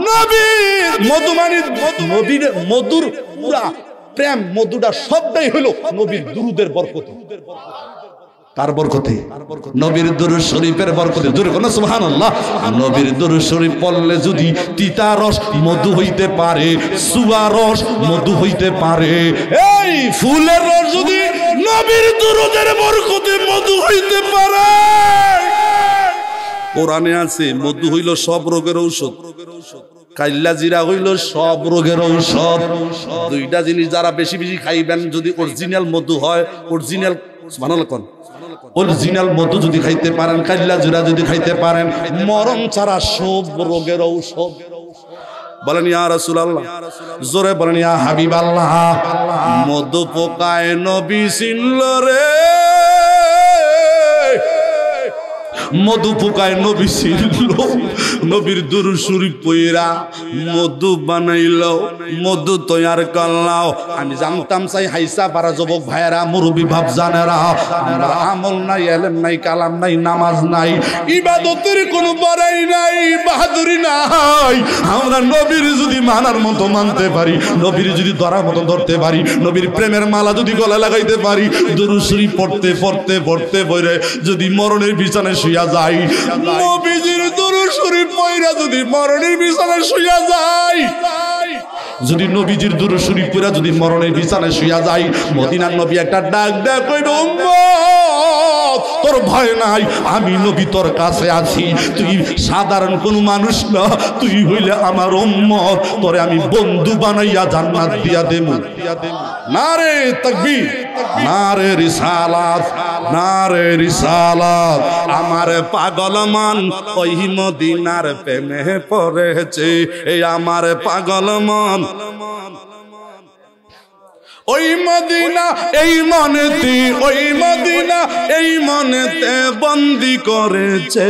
নবীর মধু মানে নবীর মধুর পুরা প্রেম, মধুটা সবটাই হলো নবীর দুরূদের বরকতে। কার বরকতে? নবীর দুরূদ শরীফের বরকতে। জোরে কোন সুবহানাল্লাহ। নবীর দুরূদ শরীফ পড়লে যদি তিতা রস মধু হইতে পারে, সুয়া রস মধু হইতে পারে, এই ফুলের রস যদি নবীর দুরূদের বরকতে মধু হইতে পারে। কোরআনে আছে মধু হইল সব রোগের ঔষধ, কাইল্লা জিরা হইল সব রোগের ঔষধ। দুইটা জিনিস যারা বেশি বেশি খাইবেন, যদি অরিজিনাল মধু হয়, অরিজিনাল সুবহানাল্লাহ কোন অরিজিনাল মধু যদি খাইতে পারেন, কাল্লা জুরা যদি খাইতে পারেন, মরণ ছাড়া সব রোগের ঔষধ। বলেন ইয়া রাসূলুল্লাহ, জোরে বলেন ইয়া হাবিবাল্লাহ। মধু পোকায় নবী চিনল রে, মধু পোকায় নবী ছিল, নবীর দুরূদ শরীফ পয়রা মধু বানাইলো, মধু তৈয়ার করলাও। আমি জানতাম চাই হাইসা পারা যুবক ভাইয়েরা, মুরব্বী ভাব জানেরা, আমরা আমল নাই, ইলম নাই, কালাম নাই, নামাজ নাই, ইবাদতের কোনো বড়াই নাই, বাহাদুরি নাই। আমরা নবীর যদি মানার মতো মানতে পারি, নবীর যদি ধরার মতো ধরতে পারি, নবীর প্রেমের মালা যদি গলা লাগাইতে পারি, দুরূদ শরীফ পড়তে পড়তে পড়তে পড়ে যদি মরণের বিছানায় শুইয়া যাই, নবীজির দুরূদ শরীফ পড়া যদি মরণের বিছানায় শুইয়া যাই, যদি নবীজির দুরূদ শরীফ পড়া যদি মরণের বিছানায় শুইয়া যাই, মদিনার নবী একটা ডাক দেয়, কইল উম্মত তোর ভয় নাই, আমি নবী তোর কাছে আছি, তুই সাধারণ কোন মানুষ না, তুই হইলে আমার উম্মত, তোরে আমি বন্ধু বানাইয়া জান্নাত দিয়া দেবো। নারে তাকবীর, নারে রিসালাত, নারে রিসালাত। আমার পাগল মন ওই মদিনার প্রেমে পড়েছে, এই আমার পাগল মন ওই মদিনা এই মনেতে, ওই মদিনা এই মনেতে বন্দি করেছে,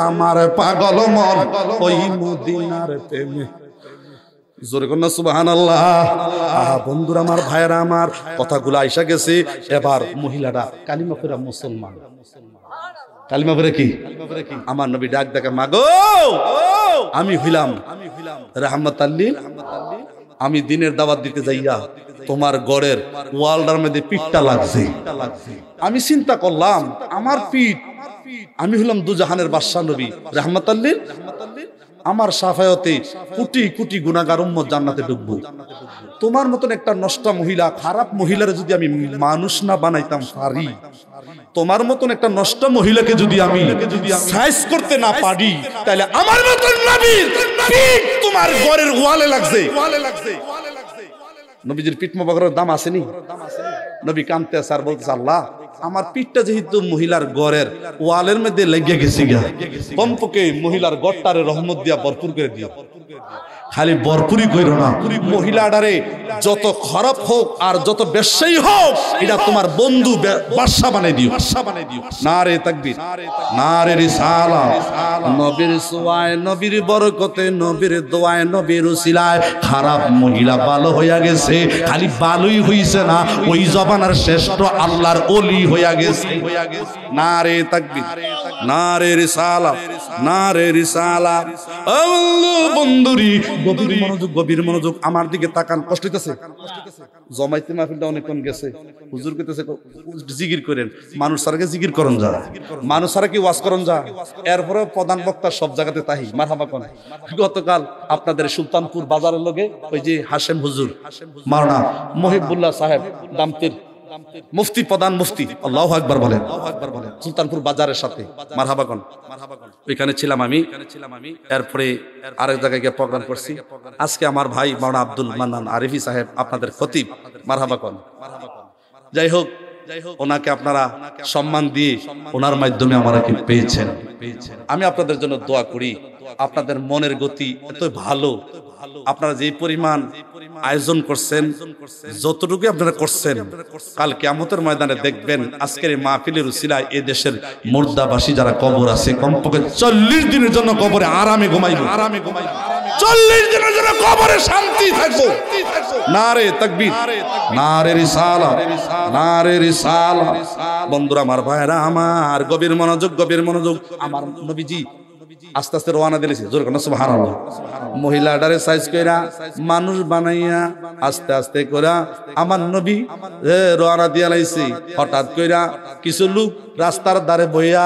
আমার পাগল মন ওই মদিনার প্রেমে। জোরে কোন সুবহানাল্লাহ। বন্ধুরা আমার, ভাইয়েরা আমার, কথাগুলো আইসা গেছে। এবার মহিলাটা কালিমা পড়া মুসলমান, কালিমা পড়ে কি আমার নবী ডাক দেখে, মাগো আমি হইলাম রাহমাতাল লিল, আমি দিনের দাওয়াত দিতে যাইয়া তোমার গড়ের ওয়ালটার মধ্যে পিঠটা লাগছে। আমি চিন্তা করলাম আমার পিঠ, আমি হইলাম দুজাহানের বাদশা নবী রাহমাতাল লিল, আমার শাফায়াতে কোটি কোটি গুনাহগার উম্মত জান্নাতে ঢুকবো। তোমার মতন একটা নষ্টা মহিলা, খারাপ মহিলারে যদি আমি মানুষ না বানাইতাম পারি, তোমার মতন একটা নষ্ট মহিলাকে যদি আমি সাইজ করতে না পারি, তাহলে আমার মতন নবীর পিঠ তোমার ঘরের ওয়ালে লাগছে। নবীজির পিঠ মোবারকের দাম আসেনি? নবী কাঁদতে আছে আর বলতেছে, আল্লাহ আমার পিঠটা যেহেতু মহিলার ঘরের ওয়ালের মধ্যে লেগে গেছে গা, কমপক্ষে মহিলার ঘরটারে রহমত দিয়া ভরপুর করে দিও। খালি ভরপুরি কইরো না, মহিলাটারে যত খারাপ হোক আর যত বেশ্যাই হোক, এটা তোমার বন্ধু বাদশা বানাই দিও। নারে তাকবীর, নারে রিসালাত। নবীর সোয়ায়, নবীর বরকতে, নবীর দোয়ায়, নবীর উসিলায় খারাপ মহিলা ভালো হইয়া গেছে। খালি ভালোই হইছে না, ওই জমানার শ্রেষ্ঠ আল্লাহর ওলি হইয়া গেছে। নারে তাকবীর, নারে রিসালাত, নারে রিসালাত। বন্ধুরি গভীর মনোযোগ, গভীর মনোযোগ, আমার দিকে তাকান। কষ্ট হইতেছে? জমাইতে মাহফিলটা অনেকক্ষণ গেছে, হুজুর কইতেছে জিকির করেন, মানুষ সারাকে জিকির করন যা, মানুষ সারা কি ওয়াজ করন যা, এরপরে প্রধান বক্তা সব জায়গাতে তাহি মারহাবা কোন। গতকাল আপনাদের সুলতানপুর বাজারের লগে ওই যে হাশেম হুজুর মাওলানা মহিবুল্লাহ সাহেব দামতির মুফতি, প্রধান মুফতি, আল্লাহু আকবার বলেন, সুলতানপুর বাজারের সাথে মারহাবা কোন, ওইখানে ছিলাম আমি। এরপরে আরেক জায়গায় গিয়ে প্রোগ্রাম করছি। আজকে আমার ভাই মাওলানা আব্দুল মান্নান আরিফি সাহেব আপনাদের খতিব, মারহাবা কোন। যাই হোক, ওনাকে আপনারা সম্মান দিয়ে ওনার মাধ্যমে আমাকে পেয়েছেন। আমি আপনাদের জন্য দোয়া করি, আপনাদের মনের গতি এত ভালো, আপনারা যে পরিমাণ আয়োজন করছেন, যতটুকু আপনারা করছেন, কাল কিয়ামতের ময়দানে দেখবেন আজকের এই মাহফিলের উসিলায় এই দেশের মুর্দাবাসী যারা কবর আছে, কমপক্ষে 40 দিনের জন্য কবরে আরামে ঘুমাইবো, 40 দিনের জন্য কবরে শান্তি থাকবো। নারে তাকবীর, নারে রিসালাত, নারে রিসালাত। বন্ধুরা আমার, ভাইরা আমার, গভীর মনোযোগ, গভীর মনোযোগ। আমার নবীজি আস্তে আস্তে রওনা দিলেছে, জোরে কোন সুবহানাল্লাহ। মহিলাটারে সাইজ কইরা মানুষ বানাইয়া আস্তে আস্তে কইরা আমার নবী রওনা দিয়া লাইছে। হঠাৎ কইরা কিছু লোক রাস্তার ধারে বইয়া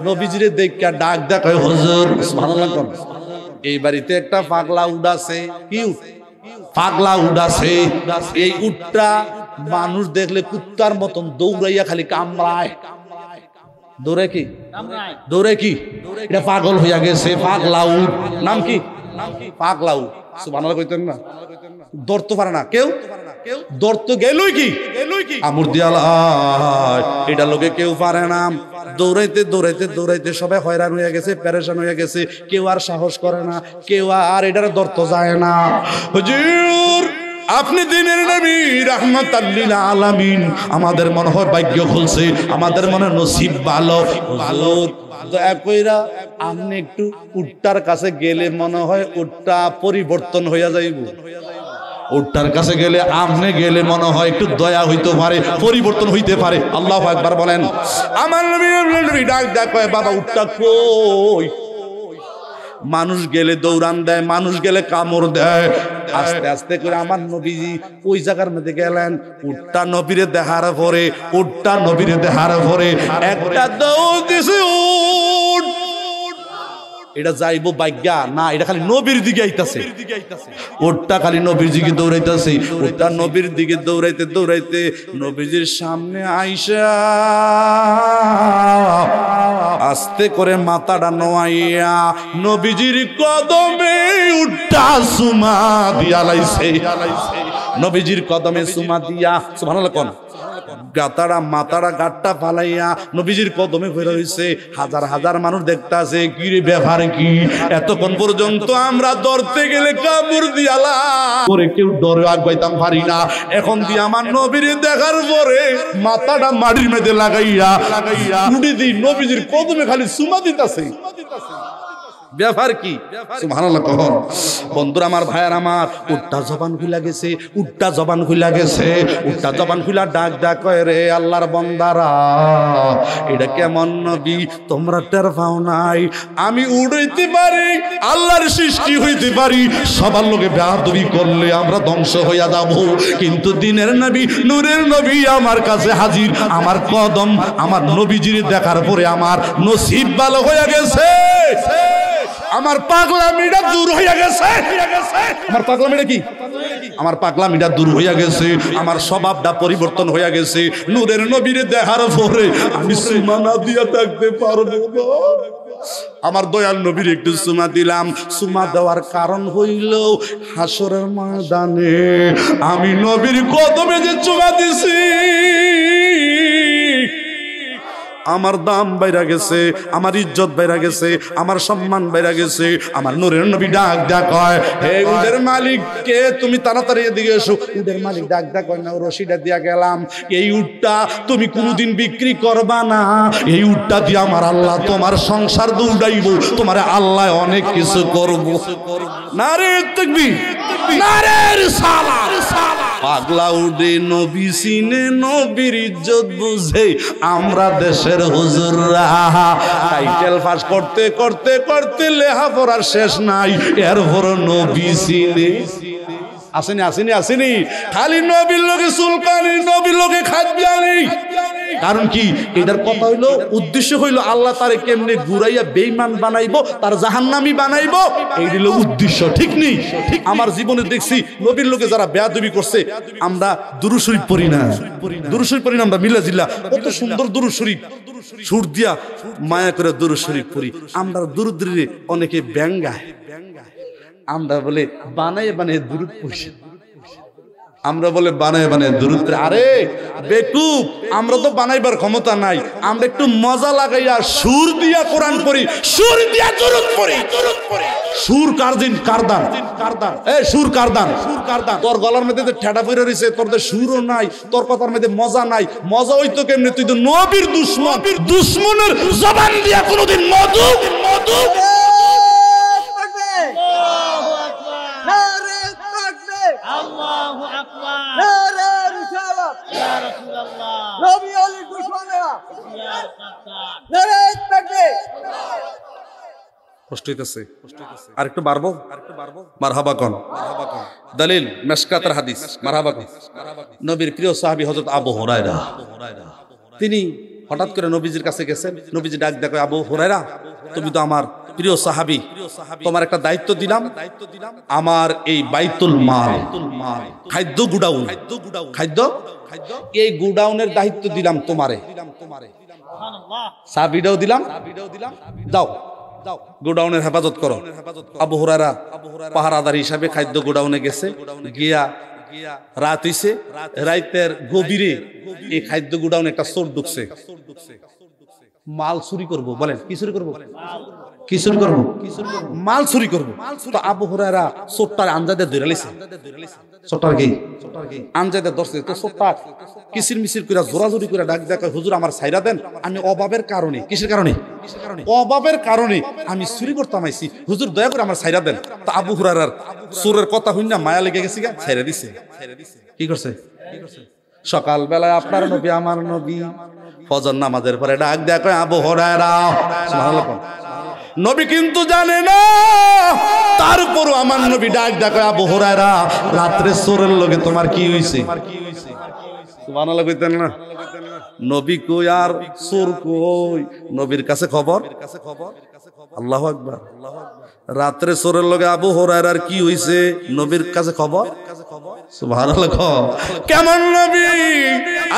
নবীজিরে দেখা ডাক দেয়, কয় হুজুর সুবহানাল্লাহ কোন। এই বাড়িতে একটা পাগলা উট আছে। কি উট? পাগলা উট আছে। এই উটটা মানুষ দেখলে কুত্তার মতন দৌড়াইয়া খালি কামড়ায়। দৌড়ে কি? দৌড়ে কি? এটা পাগল হইয়া গেছে, পাগলা উট। নাম কি? পাগলা উট। সুবহানাল্লাহ কইতেন না? ধরতে পারে না কেউ, ধরতে গেলই আমুর দিয়ালায় এটা লোকে কেউ পারে না। দৌড়াইতে দৌড়াইতে দৌড়াইতে সবাই হয়রান হয়ে গেছে, পেরেশান হয়ে গেছে, কেউ আর সাহস করে না, কেউ আর এটার ধরতে যায় না। হুজুর আপনি দিনের নবী রাহমাতাল লিল আলামিন, আমাদের মনে হয় ভাগ্য খুলছে, আমাদের মনে নসিব ভালো। হুজুর দয়া কইরা আপনি একটু উটটার কাছে গেলে মনে হয় উটটা পরিবর্তন হইয়া যাইব। উটটার কাছে গেলে আপনি গেলে মনে হয় একটু দয়া হইতে পারে, পরিবর্তন হইতে পারে। আল্লাহু আকবার বলেন। আমার নবী ডাক কয় বাবা উটটা কই? মানুষ গেলে দৌড়ান দেয়, মানুষ গেলে কামড় দেয়। আস্তে আস্তে করে আমার নবীজি ওই জায়গার মধ্যে গেলেন। উটটা নবীরে দেখার পরে, উটটা নবীরে দেখার পরে একটা দৌড় দিছে। উট এটা যাইবো বাইজ্ঞা না, এটা খালি নবীর দিকে আইতাছে। উটটা খালি নবীর দিকে দৌড়াইতাছে। উটটা নবীর দিকে দৌড়াইতে দৌড়াইতে নবীজির সামনে আইসা আস্তে করে মাথাটা নোয়াইয়া নবীজির কদমে উটটা সুমা দিয়া লাইছে। নবীজির কদমে সুমা দিয়া সুবহানাল্লাহ কোন গাতাড়া মাথাড়া গাট্টা ফালাইয়া নবীজির কদমে ফেরা হইছে। হাজার হাজার মানুষ দেখতাছে কি রে ব্যাপার কি? এতক্ষণ পর্যন্ত আমরা ধরতে গেলে কামড় দিয়ালা পরে কেউ ডরে আগাইতাম পারি না। এখন দিয়ে আমার নবীর দেখার পরে মাথাটা মাটির মধ্যে লাগাইয়া উড়ি দিই নবীজির কদমে খালি সুমা দিতাছে। ব্যাপার কি? সুবহানাল্লাহ কখন। বন্ধুরা আমার, ভাইয়ার আমার, উটটা জবান খুলা গেছে, উটটা জবান খুলা গেছে। উটটা জবান খুলা ডাক ডাক কয় রে আল্লাহর বান্দারা, এটা কেমন নবী তোমরা টের পাও নাই? আমি উড়াইতে পারি, আল্লাহর সৃষ্টি হইতে পারি, সবার লোকে বেয়াদবি করলে আমরা ধ্বংস হইয়া যাব, কিন্তু দিনের নবী নূরের নবী আমার কাছে হাজির। আমার কদম আমার নবীজির দেখার পরে আমার নসিব ভালো হইয়া গেছে। আমার পাগলামিটা দূর হইয়া গেছে। আমার পাগলামিটা কি? আমার পাগলামিটা দূর হইয়া গেছে। আমার স্বভাবটা পরিবর্তন হইয়া গেছে। নূরের নবীরে দেখার পরে আমি সুমা না দিয়া থাকতে পারবো না। আমার দয়াল নবীর একটু সুমা দিলাম। সুমা দেওয়ার কারণ হইল হাসরের ময়দানে আমি নবীর কদমে যে চুমা দিছি আমার দাম বাইরা গেছে, আমার ইজ্জত বাইরা গেছে, আমার সম্মান বাইরা গেছে। আমার নূরের নবী ডাক ডাক কয়, হে উটের মালিক কে? তুমি তাড়াতাড়ি এদিকে এসো। উটের মালিক ডাক ডাক কয় না, রশিটা দিয়া গেলাম, এই উটটা তুমি কোনোদিন বিক্রি করবা না। এই উটটা দিয়ে আমার আল্লাহ তোমার সংসার দৌড়াইব, তোমার আল্লাহ অনেক কিছু করব। নারে তাকবীর, নারে রিসালাত। পাগলা উডে নবী সিনে, নবীর ইজ্জত বুঝে আমরা দেশের হুজুররা টাইটেল পাস করতে করতে করতে লেখাপড়ার শেষ নাই, এরপর নবী সিনে। আসেনি আসেনি আসেনি, খালি নবীর লোকে সুলকানি, নবীর লোকে খাদ্যানি। কারণ কি? এটার কথা হইলো, উদ্দেশ্য হইলো আল্লাহ তারে কেমনে ঘুরাইয়া বেঈমান বানাইবো, তার জাহান্নামী বানাইবো, এই হলো উদ্দেশ্য। ঠিক নেই? আমার জীবনে দেখছি নবীর লোকে যারা বেয়াদবি করছে, আমরা দুরূদ শরীফ পড়ি না, দুরূদ শরীফ পড়ি না, আমরা মিলা জিল্লা কত সুন্দর দুরূদ শরীফ সুর দিয়া মায়া করে দুরূদ শরীফ পড়ি। আমরা দুরূদ রে অনেকে ব্যঙ্গায়, আমরা বলে বানায় বানায় দুরূদ পড়ি, আমরা বলে বানায় বানায় দুরূদ। আরে বেকুব, আমরা তো বানাইবার ক্ষমতা নাই, আমরা একটু মজা লাগাইয়া সুর দিয়া কোরআন পড়ি, সুর দিয়া দুরূদ পড়ি। সুর কারদিন কারদান, এ সুর কারদান, সুর কারদান। তোর গলার মধ্যে যে ঠেটা পড়ে রইছে, তোর তো সুরও নাই, তোর কথার মধ্যে মজা নাই। মজা হইতো কেমনে? তুই তো নবীর দুশমন, দুশমনের জবান দিয়া কোনোদিন মধু মধু কষ্ট হইতেছে। আর একটু বাড়বো, মারহাবা কোন দলিল মিশকাতের হাদিস, মারহাবা কোন। নবীর প্রিয় সাহাবী হযরত আবু হুরায়রা, তিনি হঠাৎ করে নবীজির কাছে গেছেন। নবীজি ডাক দেখো, আবু হুরায়রা তুমি তো আমার প্রিয় সাহাবী, তোমার একটা দায়িত্ব দিলাম। আমার এই বাইতুল মাল, খাদ্য গুডাউন, খাদ্য এই গুডাউনের দায়িত্ব দিলাম তোমারে, চাবিটাও দিলাম, যাও গোডাউনের হেফাজত করো। আবু হুরায়রা পাহারাদার হিসাবে খাদ্য গোডাউনে গেছে, গিয়া রাত হইছে, রাইতের গভীরে এই খাদ্য গুডাউন একটা চোর ঢুকছে, মাল চুরি করবো। বলেন কি চুরি করবো? কি চুরি করবো? মাল চুরি করবো। তো আবু হুরায়রা চোরটার আন্দাজে ধরে লাইছে। চোরটার কি আন্দাজে ধরছে। তো চোরটা কিসির মিসির করে জোরাজোরি করে ডাক দেখ, হুজুর আমার ছাইরা দেন, আমি অভাবের কারণে, কিসের কারণে? অভাবের কারণে আমি চুরি করতাম আইছি, হুজুর দয়া করে আমার ছাইরা দেন। তো আবু হুরায়রার চোরের কথা শুনে মায়া লেগে গেছে, ছাইরা দিছে। কি করছে? সকাল বেলায় আপনার নবী আমার নবী ফজর নামাজের পরে ডাক দেখ, আবু হুরায়রা। সুবহানাল্লাহ। নবী কিন্তু জানে না, তারপরও আমার নবী ডাক দেখ, আবু হুরায়রা রাত্রে চোরের লগে তোমার কি হইছে? সুবহানাল্লাহ কইতেন না? নবী কই আর চোর কই? নবীর কাছে খবর। আল্লাহু আকবার। রাত্রে চোরের লগে আবু হুরায়রার কি হইছে? নবীর কাছে খবর। সুবহানাল্লাহ। কেমন নবী?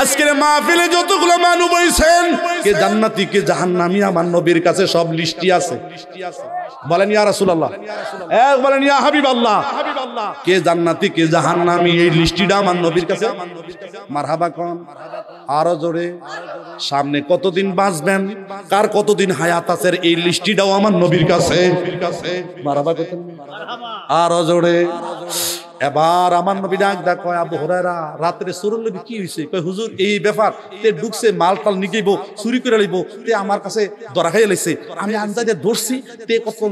আজকের মাহফিলে যতগুলো মানুষ বইছেন, কে জান্নাতি কে জাহান্নামী আমার নবীর কাছে সব লিস্টি আছে। বলেন ইয়া রাসূলুল্লাহ, বলেন ইয়া হাবিবাল্লাহ। কে জান্নাতি কে জাহান্নামী এই লিস্টিটা আমার নবীর কাছে। মারহাবা কোন আরো জোরে। সামনে কতদিন বাঁচবেন, কার কতদিন হায়াত আছে, এই লিস্টিটাও আমার নবীর কাছে। মারহাবা কত আরো জোরে। এবার আমার নবী ডাক দেখ, আবু হুরায়রা রাত্রে চোরের লগে কি হইছে? কয় হুজুর এই ব্যাপার, তে ঢুকছে মাল টাল নিগেইব, চুরি করে লইব, তে আমার কাছে ধরা খাইয়া লাইছে, আমি আনজাদে ধরছি, তে কখন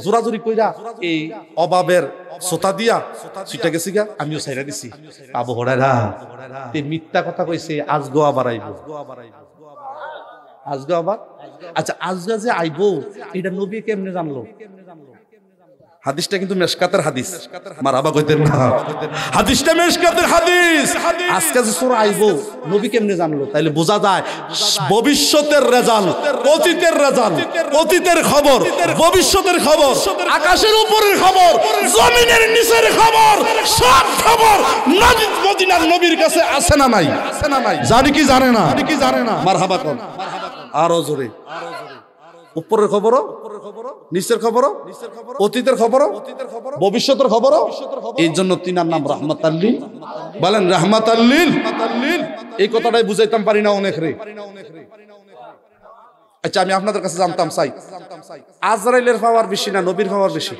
জোরাজোরি কইরা এই অভাবের সোতা দিয়া ছুটা গেছি গা, আমিও ছাইরা দিছি। আবু হুরায়রা তে মিথ্যা কথা কইছে, আজগো আবার আইব, আজগো আবার। আচ্ছা আজগা যে আইব এটা নবী কেমনে জানলো? হাদিসটা কিন্তু মেশকাতের হাদিস। মারহাবা কইতেন না? হাদিসটা মেশকাতের হাদিস। আজকে যে সূরা আইবো নবী কেমনে জানলো? তাইলে বোঝা যায় ভবিষ্যতের রেজাল্ট, অতীতের রেজাল্ট, অতীতের খবর, ভবিষ্যতের খবর, আকাশের উপরের খবর, জমিনের নিচের খবর, সব খবর মদিনার নবীর কাছে আছে না নাই? আছে না নাই? জানি কি জানে না? মারহাবা কোন আরো জোরে। উপরের খবরও, নিচের খবরও, অতীতের খবরও, ভবিষ্যতের খবরও। এই জন্য তিনার নাম রাহমাতাল লিল। বলেন রাহমাতাল লিল। এই কথাটাই বুঝাইতাম পারি না অনেক রে। আচ্ছা আমি আপনাদের কাছে জানতাম চাই, আজরাইলের পাওয়ার বেশি না নবীর পাওয়ার বেশি?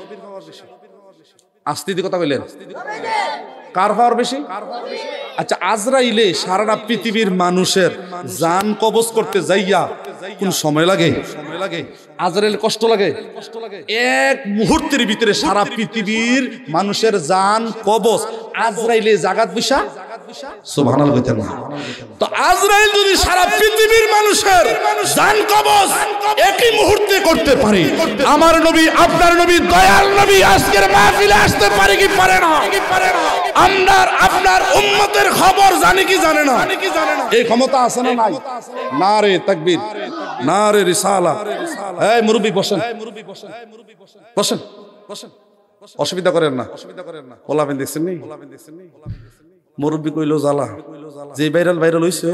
আস্তিদি কথা বললেন, কার পাওয়ার বেশি? আচ্ছা আজরাইলে সারাটা পৃথিবীর মানুষের জান কবজ করতে যাইয়া কোন সময় লাগে? আজরাইল কষ্ট লাগে? এক মুহূর্তের ভিতরে সারা পৃথিবীর মানুষের জান কবজ আজরাইলে জাগাত বসা। সুবহানাল্লাহ কইতেন না? তো আজরাইল যদি সারা পৃথিবীর মানুষের জান কবজ একই মুহূর্তে করতে পারে, আমার নবী আপনার নবী দয়াল নবী আজকের মাহফিলে আসতে পারে কি পারে না? আপনার উম্মতের খবর জানে কি জানে না? এই ক্ষমতা আছে না নাই? নারে তাকবীর, নারে রিসালা। এই মুরব্বি বসেন, বসেন, অসুবিধা করেন না। ওলাবেন দেখছেন নি? মুরব্বি কইলো জ্বালা, যে ভাইরাল হইছে।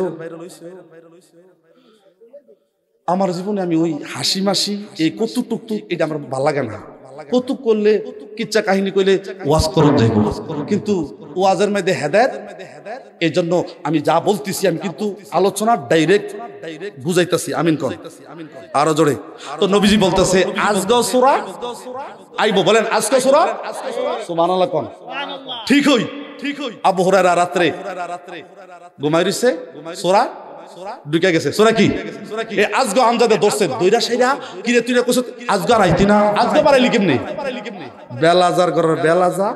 আমার জীবনে আমি ওই হাসি মাসি এই কৌতুক টুকটুক এটা আমার ভালো লাগে না। কৌতুক করলে কিচ্ছা কাহিনী কইলে ওয়াজ করন যাইব, কিন্তু ওয়াজের মধ্যে হেদায়েত। এই জন্য আমি যা বলতেছি আমি কিন্তু আলোচনা ডাইরেক্ট বুঝাইতেছি। আমিন কোন আরো জোরে। তো নবীজি বলতেছে আজগো সূরা আইবো। বলেন আজগো সূরা। সুবহানাল্লাহ কোন ঠিক হই। আবু হুরায়রা রাত্রে ঘুমাই রইছে, সূরা ঢুকে গেছে। সূরা কি? এই আজগো আমজাদে ধরছে দইরা সাইরা কিরে তুই কইছ আজগো আইতি না? আজগো পারাইলি কেমনে? বেলাজার করার বেলাজার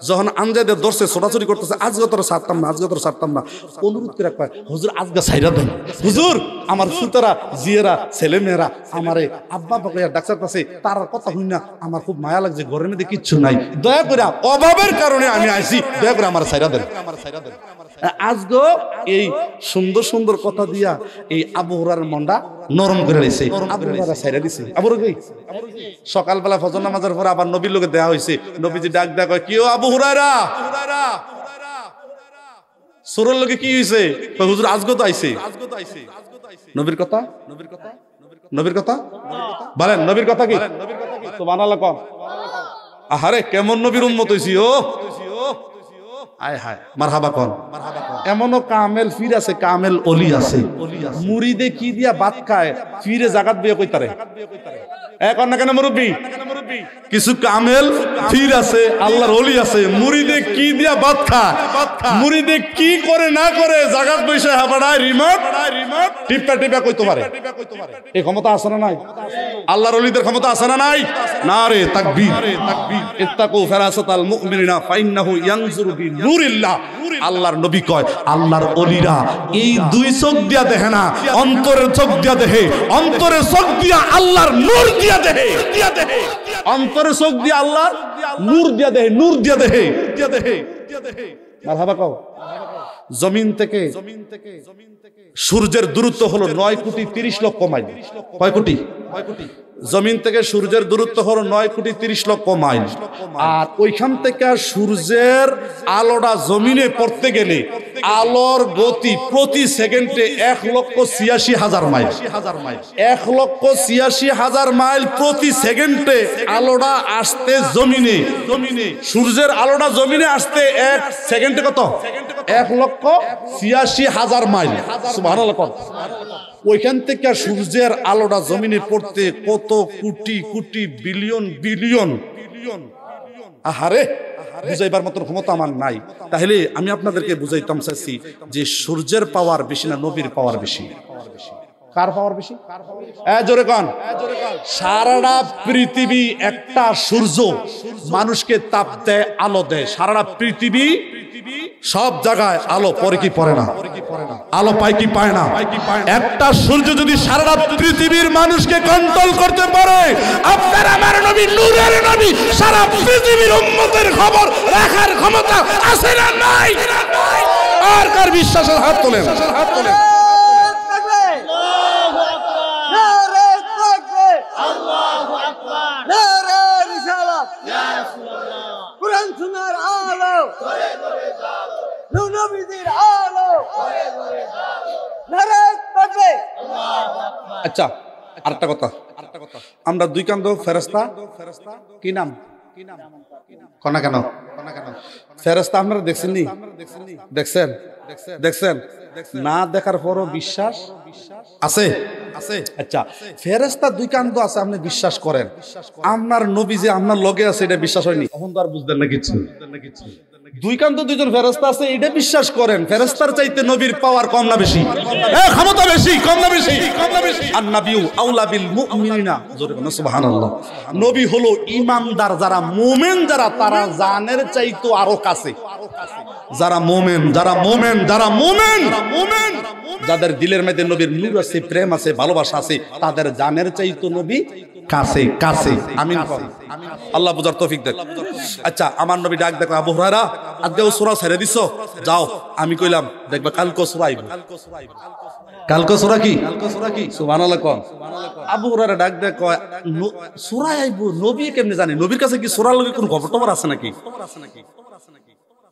যখন আমজাদে ধরছে ছোটাছুটি করতেছে, আজগো তোর ছাড়তাম না, আজগো তোর ছাড়তাম না। অনুরোধ করে কয় হুজুর আজগো ছাইরা দেন, হুজুর আমার সুতারা জিয়েরা ছেলে মেয়েরা আমারে আব্বা বাকইয়া ডাক্তার কাছে তার কথা শুনি না, আমার খুব মায়া লাগছে, ঘরের মধ্যে কিচ্ছু নাই, দয়া করে অভাবের কারণে আমি আইছি, দয়া করে আমার ছাইরা দেন। আজগো এই সুন্দর সুন্দর কথা দিয়া এই আবু হুরায়রার মনটা নরম করে দিয়েছে। আবু হুরায়রা ছাইরা দিছে। আবুর কি সকালবেলা ফজর নামাজের পর আবার নবীর লোকে দেয়া হয়েছে। নবীজি ডাক ডাক কয় কি ও আবু হুরায়রা, সুরের লোকে কি হয়েছে? হুজুর আজগো তো আইছে। নবীর কথা, নবীর কথা বলেন, নবীর কথা কি? সুবহানাল্লাহ কম। আহারে কেমন নবীর উম্মত হইছি। ও আয় হায় মারহাবা কোন এমনও কামেল ফির আছে কামেল অলি আছে মুরিদে কি দিয়া ভাত খায় ফিরে জাগাত বিয়ে কইতারে এখন না কেন মুরব্বি কিছু কামেল ফির আছে আল্লাহর ওলি আছে মুরিদে কি দিয়া ভাত খায় মুরিদে কি করে না করে জাগাত বইসা হাবাড়ায় রিমোট টিপা টিপা কইতে পারে এই ক্ষমতা আছে না নাই আল্লাহর ওলিদের ক্ষমতা আছে না নাই নারে তাকবীর ইত্তাকু ফারাসাতাল মুমিনিনা ফাইন্নাহু ইয়ানজুরু বিনুরিল্লাহ আল্লাহর নবী কয় আল্লাহর ওলিরা এই দুই চোখ দিয়া দেখে না অন্তরের চোখ দিয়া দেখে অন্তরের চোখ দিয়া আল্লাহর নূর দিয়া দেখে অন্তরের চোখ দিয়া আল্লাহর নূর দিয়া দেখে মারহাবা কও জমিন থেকে সূর্যের দূরত্ব হলো 9 কোটি 30 লক্ষ মাইল কয় কোটি জমিন থেকে সূর্যের দূরত্ব হলো 9 কোটি 30 লক্ষ মাইল আর ওইখান থেকে সূর্যের আলোটা জমিনে পড়তে গেলে আলোর গতি প্রতি সেকেন্ডে 1,86,000 মাইল 1,86,000 মাইল প্রতি সেকেন্ডে আলোটা আসতে জমিনে সূর্যের আলোটা জমিনে আসতে এক সেকেন্ডে কত 1,86,000 মাইল সুবহানাল্লাহ ওইখান থেকে সূর্যের আলোটা জমিনে পড়তে কত কোটি কোটি বিলিয়ন আহারে বুঝাইবার মতো ক্ষমতা আমার নাই তাহলে আমি আপনাদেরকে বুঝাইতাম চাইছি যে সূর্যের পাওয়ার বেশি না নবীর পাওয়ার বেশি কার পাওয়ার বেশি জোরে কোন সারাটা পৃথিবী একটা সূর্য মানুষকে তাপ দেয় আলো দেয় সারাটা পৃথিবী সব জায়গায় আলো পরে কি পড়ে না আলো পায় কি পায় না একটা সূর্য যদি সারা পৃথিবীর মানুষকে কন্ট্রোল করতে পারে আপনার আমার নবী নূরের নবী সারা পৃথিবীর উম্মতের খবর রাখার ক্ষমতা আছে না নাই আর কার বিশ্বাসের হাত তোলেন আল্লাহু আকবার নারে রিসালাত ইয়া রাসূলুল্লাহ কুরআন সুন্নাহর আলো করে করে দাও নবীদের আলো করে করে দাও নারে তাকবীর আল্লাহু আকবার আচ্ছা আরেকটা কথা আমরা দুই কান্দ ফেরেশতা কি নাম কোনা কেন ফেরেশতা আপনারা দেখছেন না দেখার পরও বিশ্বাস আছে আচ্ছা ফেরেশতা দুই কান্দ আছে আপনি বিশ্বাস করেন আপনার নবী যে আপনার লগে আছে এটা বিশ্বাস হয়নি তখন তো আর বুঝলেন না কিছু দুই কান্ত দুইজন ফেরেশতা আছে এটা বিশ্বাস করেন ফেরেশতার চাইতে নবীর পাওয়ার কম না বেশি ক্ষমতা বেশি কম না বেশি আর নবী আউলা বিল মুমিনিনা জোরে বলেন সুবহানাল্লাহ নবী হলো ঈমানদার যারা মুমিন যারা তারা জানের চাইতো আরো কাছে যারা মুমিন যাদের দিলের মধ্যে নবীর নূর আছে প্রেম আছে ভালোবাসা আছে তাদের জানের চাইতো নবী কাছে কাছে আমিন আল্লাহ বুঝার তৌফিক দেন আচ্ছা আমার নবী ডাক দেখো আবু হুরায়রা আজকেও সূরা ছেড়ে দিছো যাও আমি কইলাম দেখবা কালকে সূরা আইব কালকে সূরা কি সুবহানাল্লাহ কোন আবু হুরায়রা ডাক দেখো সূরা আইব নবী কেমনে জানে নবীর কাছে কি সূরার লগে কোন খবর টবর আছে নাকি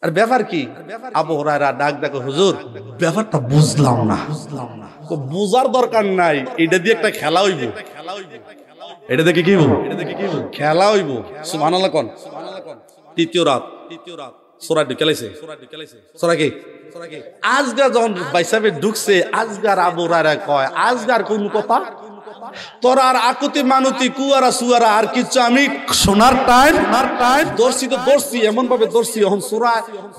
আর ব্যাপার কি আবু হুরায়রা ডাক দেখো হুজুর ব্যাপারটা বুঝলাম না তো বুঝার দরকার নাই এটা দিয়ে একটা খেলা হইব এটা দেখে কি হইব খেলা হইব সুবহানাল্লাহ কোন তৃতীয় রাত সূরা ঢুকাইছে সূরা কি আজগা যখন বাইসাবে ঢুকছে আজগার আবু হুরায়রা কয় আজগার কোন কথা তোরা আর আকুতি মানুতি কুয়ারা সুয়ারা আর কিছু আমি শোনার টাইম দর্শি এমন ভাবে দর্শি এখন সূরা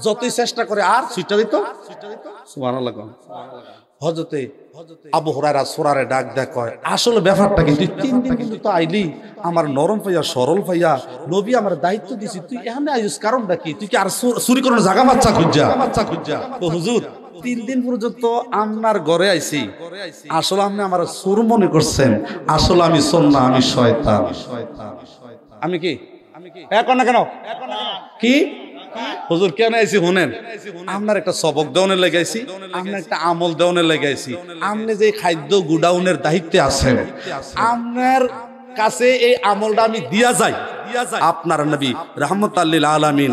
যতই চেষ্টা করে আর সুইটা দিত সুবহানাল্লাহ হযরতে আবু হুরায়রা সূরারে ডাক দেয় কয় আসলে ব্যাপারটা কি তুই 3 দিন কিন্তু তো আইলি আমার নরম পাইয়া সরল পাইয়া নবী আমার দায়িত্ব দিছি তুই এখানে আইস কারণটা কি তুই কি আর চুরি করার জায়গা বাচ্চা খুঁজা তো হুজুর 3 দিন পর্যন্ত আপনার ঘরে আইছি আসলে আপনি আমার সুর মনে করছেন আসলে আমি শোন না আমি শয়তান আমি কি এখন না কেন কি হুজুর কেন আইছি শুনেন আপনার একটা সবক দেওয়ানের লাগাইছি আপনার একটা আমল দেওয়ানের লাগাইছি আপনি যে খাদ্য গুডাউনের দায়িত্বে আছেন আপনার কাছে এই আমলটা আমি দিয়া যাই আপনার নবী রাহমাতুল লিল আলামিন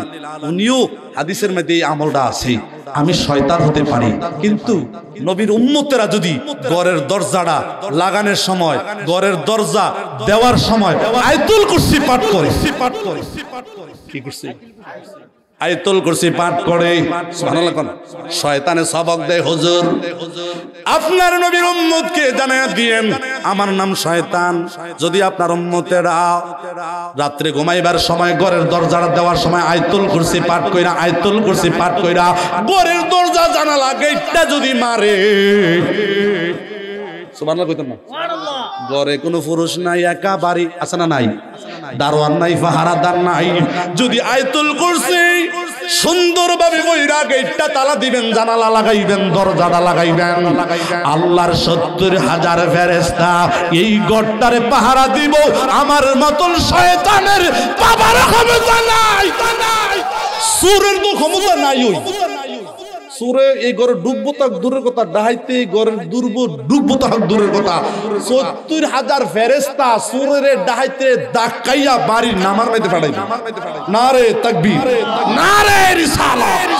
উনিও হাদিসের মধ্যে এই আমলটা আছে আমি শয়তান হতে পারি কিন্তু নবীর উম্মতেরা যদি ঘরের দরজাটা লাগানোর সময় ঘরের দরজা দেওয়ার সময় আয়াতুল কুরসি পাঠ করে কি করছে আয়াতুল কুরসি পাঠ করে সুবহানাল্লাহ কোন শয়তানে সবক দেয় হুজুর আপনার নবীর উম্মতকে জানায়া দিয়েন আমার নাম শয়তান যদি আপনার উম্মতেরা রাত্রে ঘুমাইবার সময় ঘরের দরজাটা দেওয়ার সময় আয়াতুল কুরসি পাঠ কইরা আয়াতুল কুরসি পাঠ কইরা ঘরের দরজা জানালা গেটটা যদি মারে সুবহানাল্লাহ কইতেন না সুবহানাল্লাহ ঘরে কোনো পুরুষ নাই একা বাড়ি আছে না নাই দারোয়ান নাই পাহারাদার নাই যদি আয়াতুল কুরসি সুন্দরভাবে কইরা গেটটা তালা দিবেন জানালা লাগাইবেন দরজাটা লাগাইবেন আল্লাহর ৭০,০০০ ফেরেশতা এই ঘরটারে পাহারা দিব আমার মতন শয়তানের বাবার ক্ষমতা নাই সূরের তো ক্ষমতা নাই ওই সুরে এই ঘরে ডুববো তাক দূরের কথা ডাহাইতে ঘরের ডুববো তাক দূরের কথা ৭০,০০০ ফেরেশতা সুরের ডাহাইতে দাকাইয়া বাড়ির নামার মাইতে পাঠাইবে নারে তাকবীর নারে রিসালাত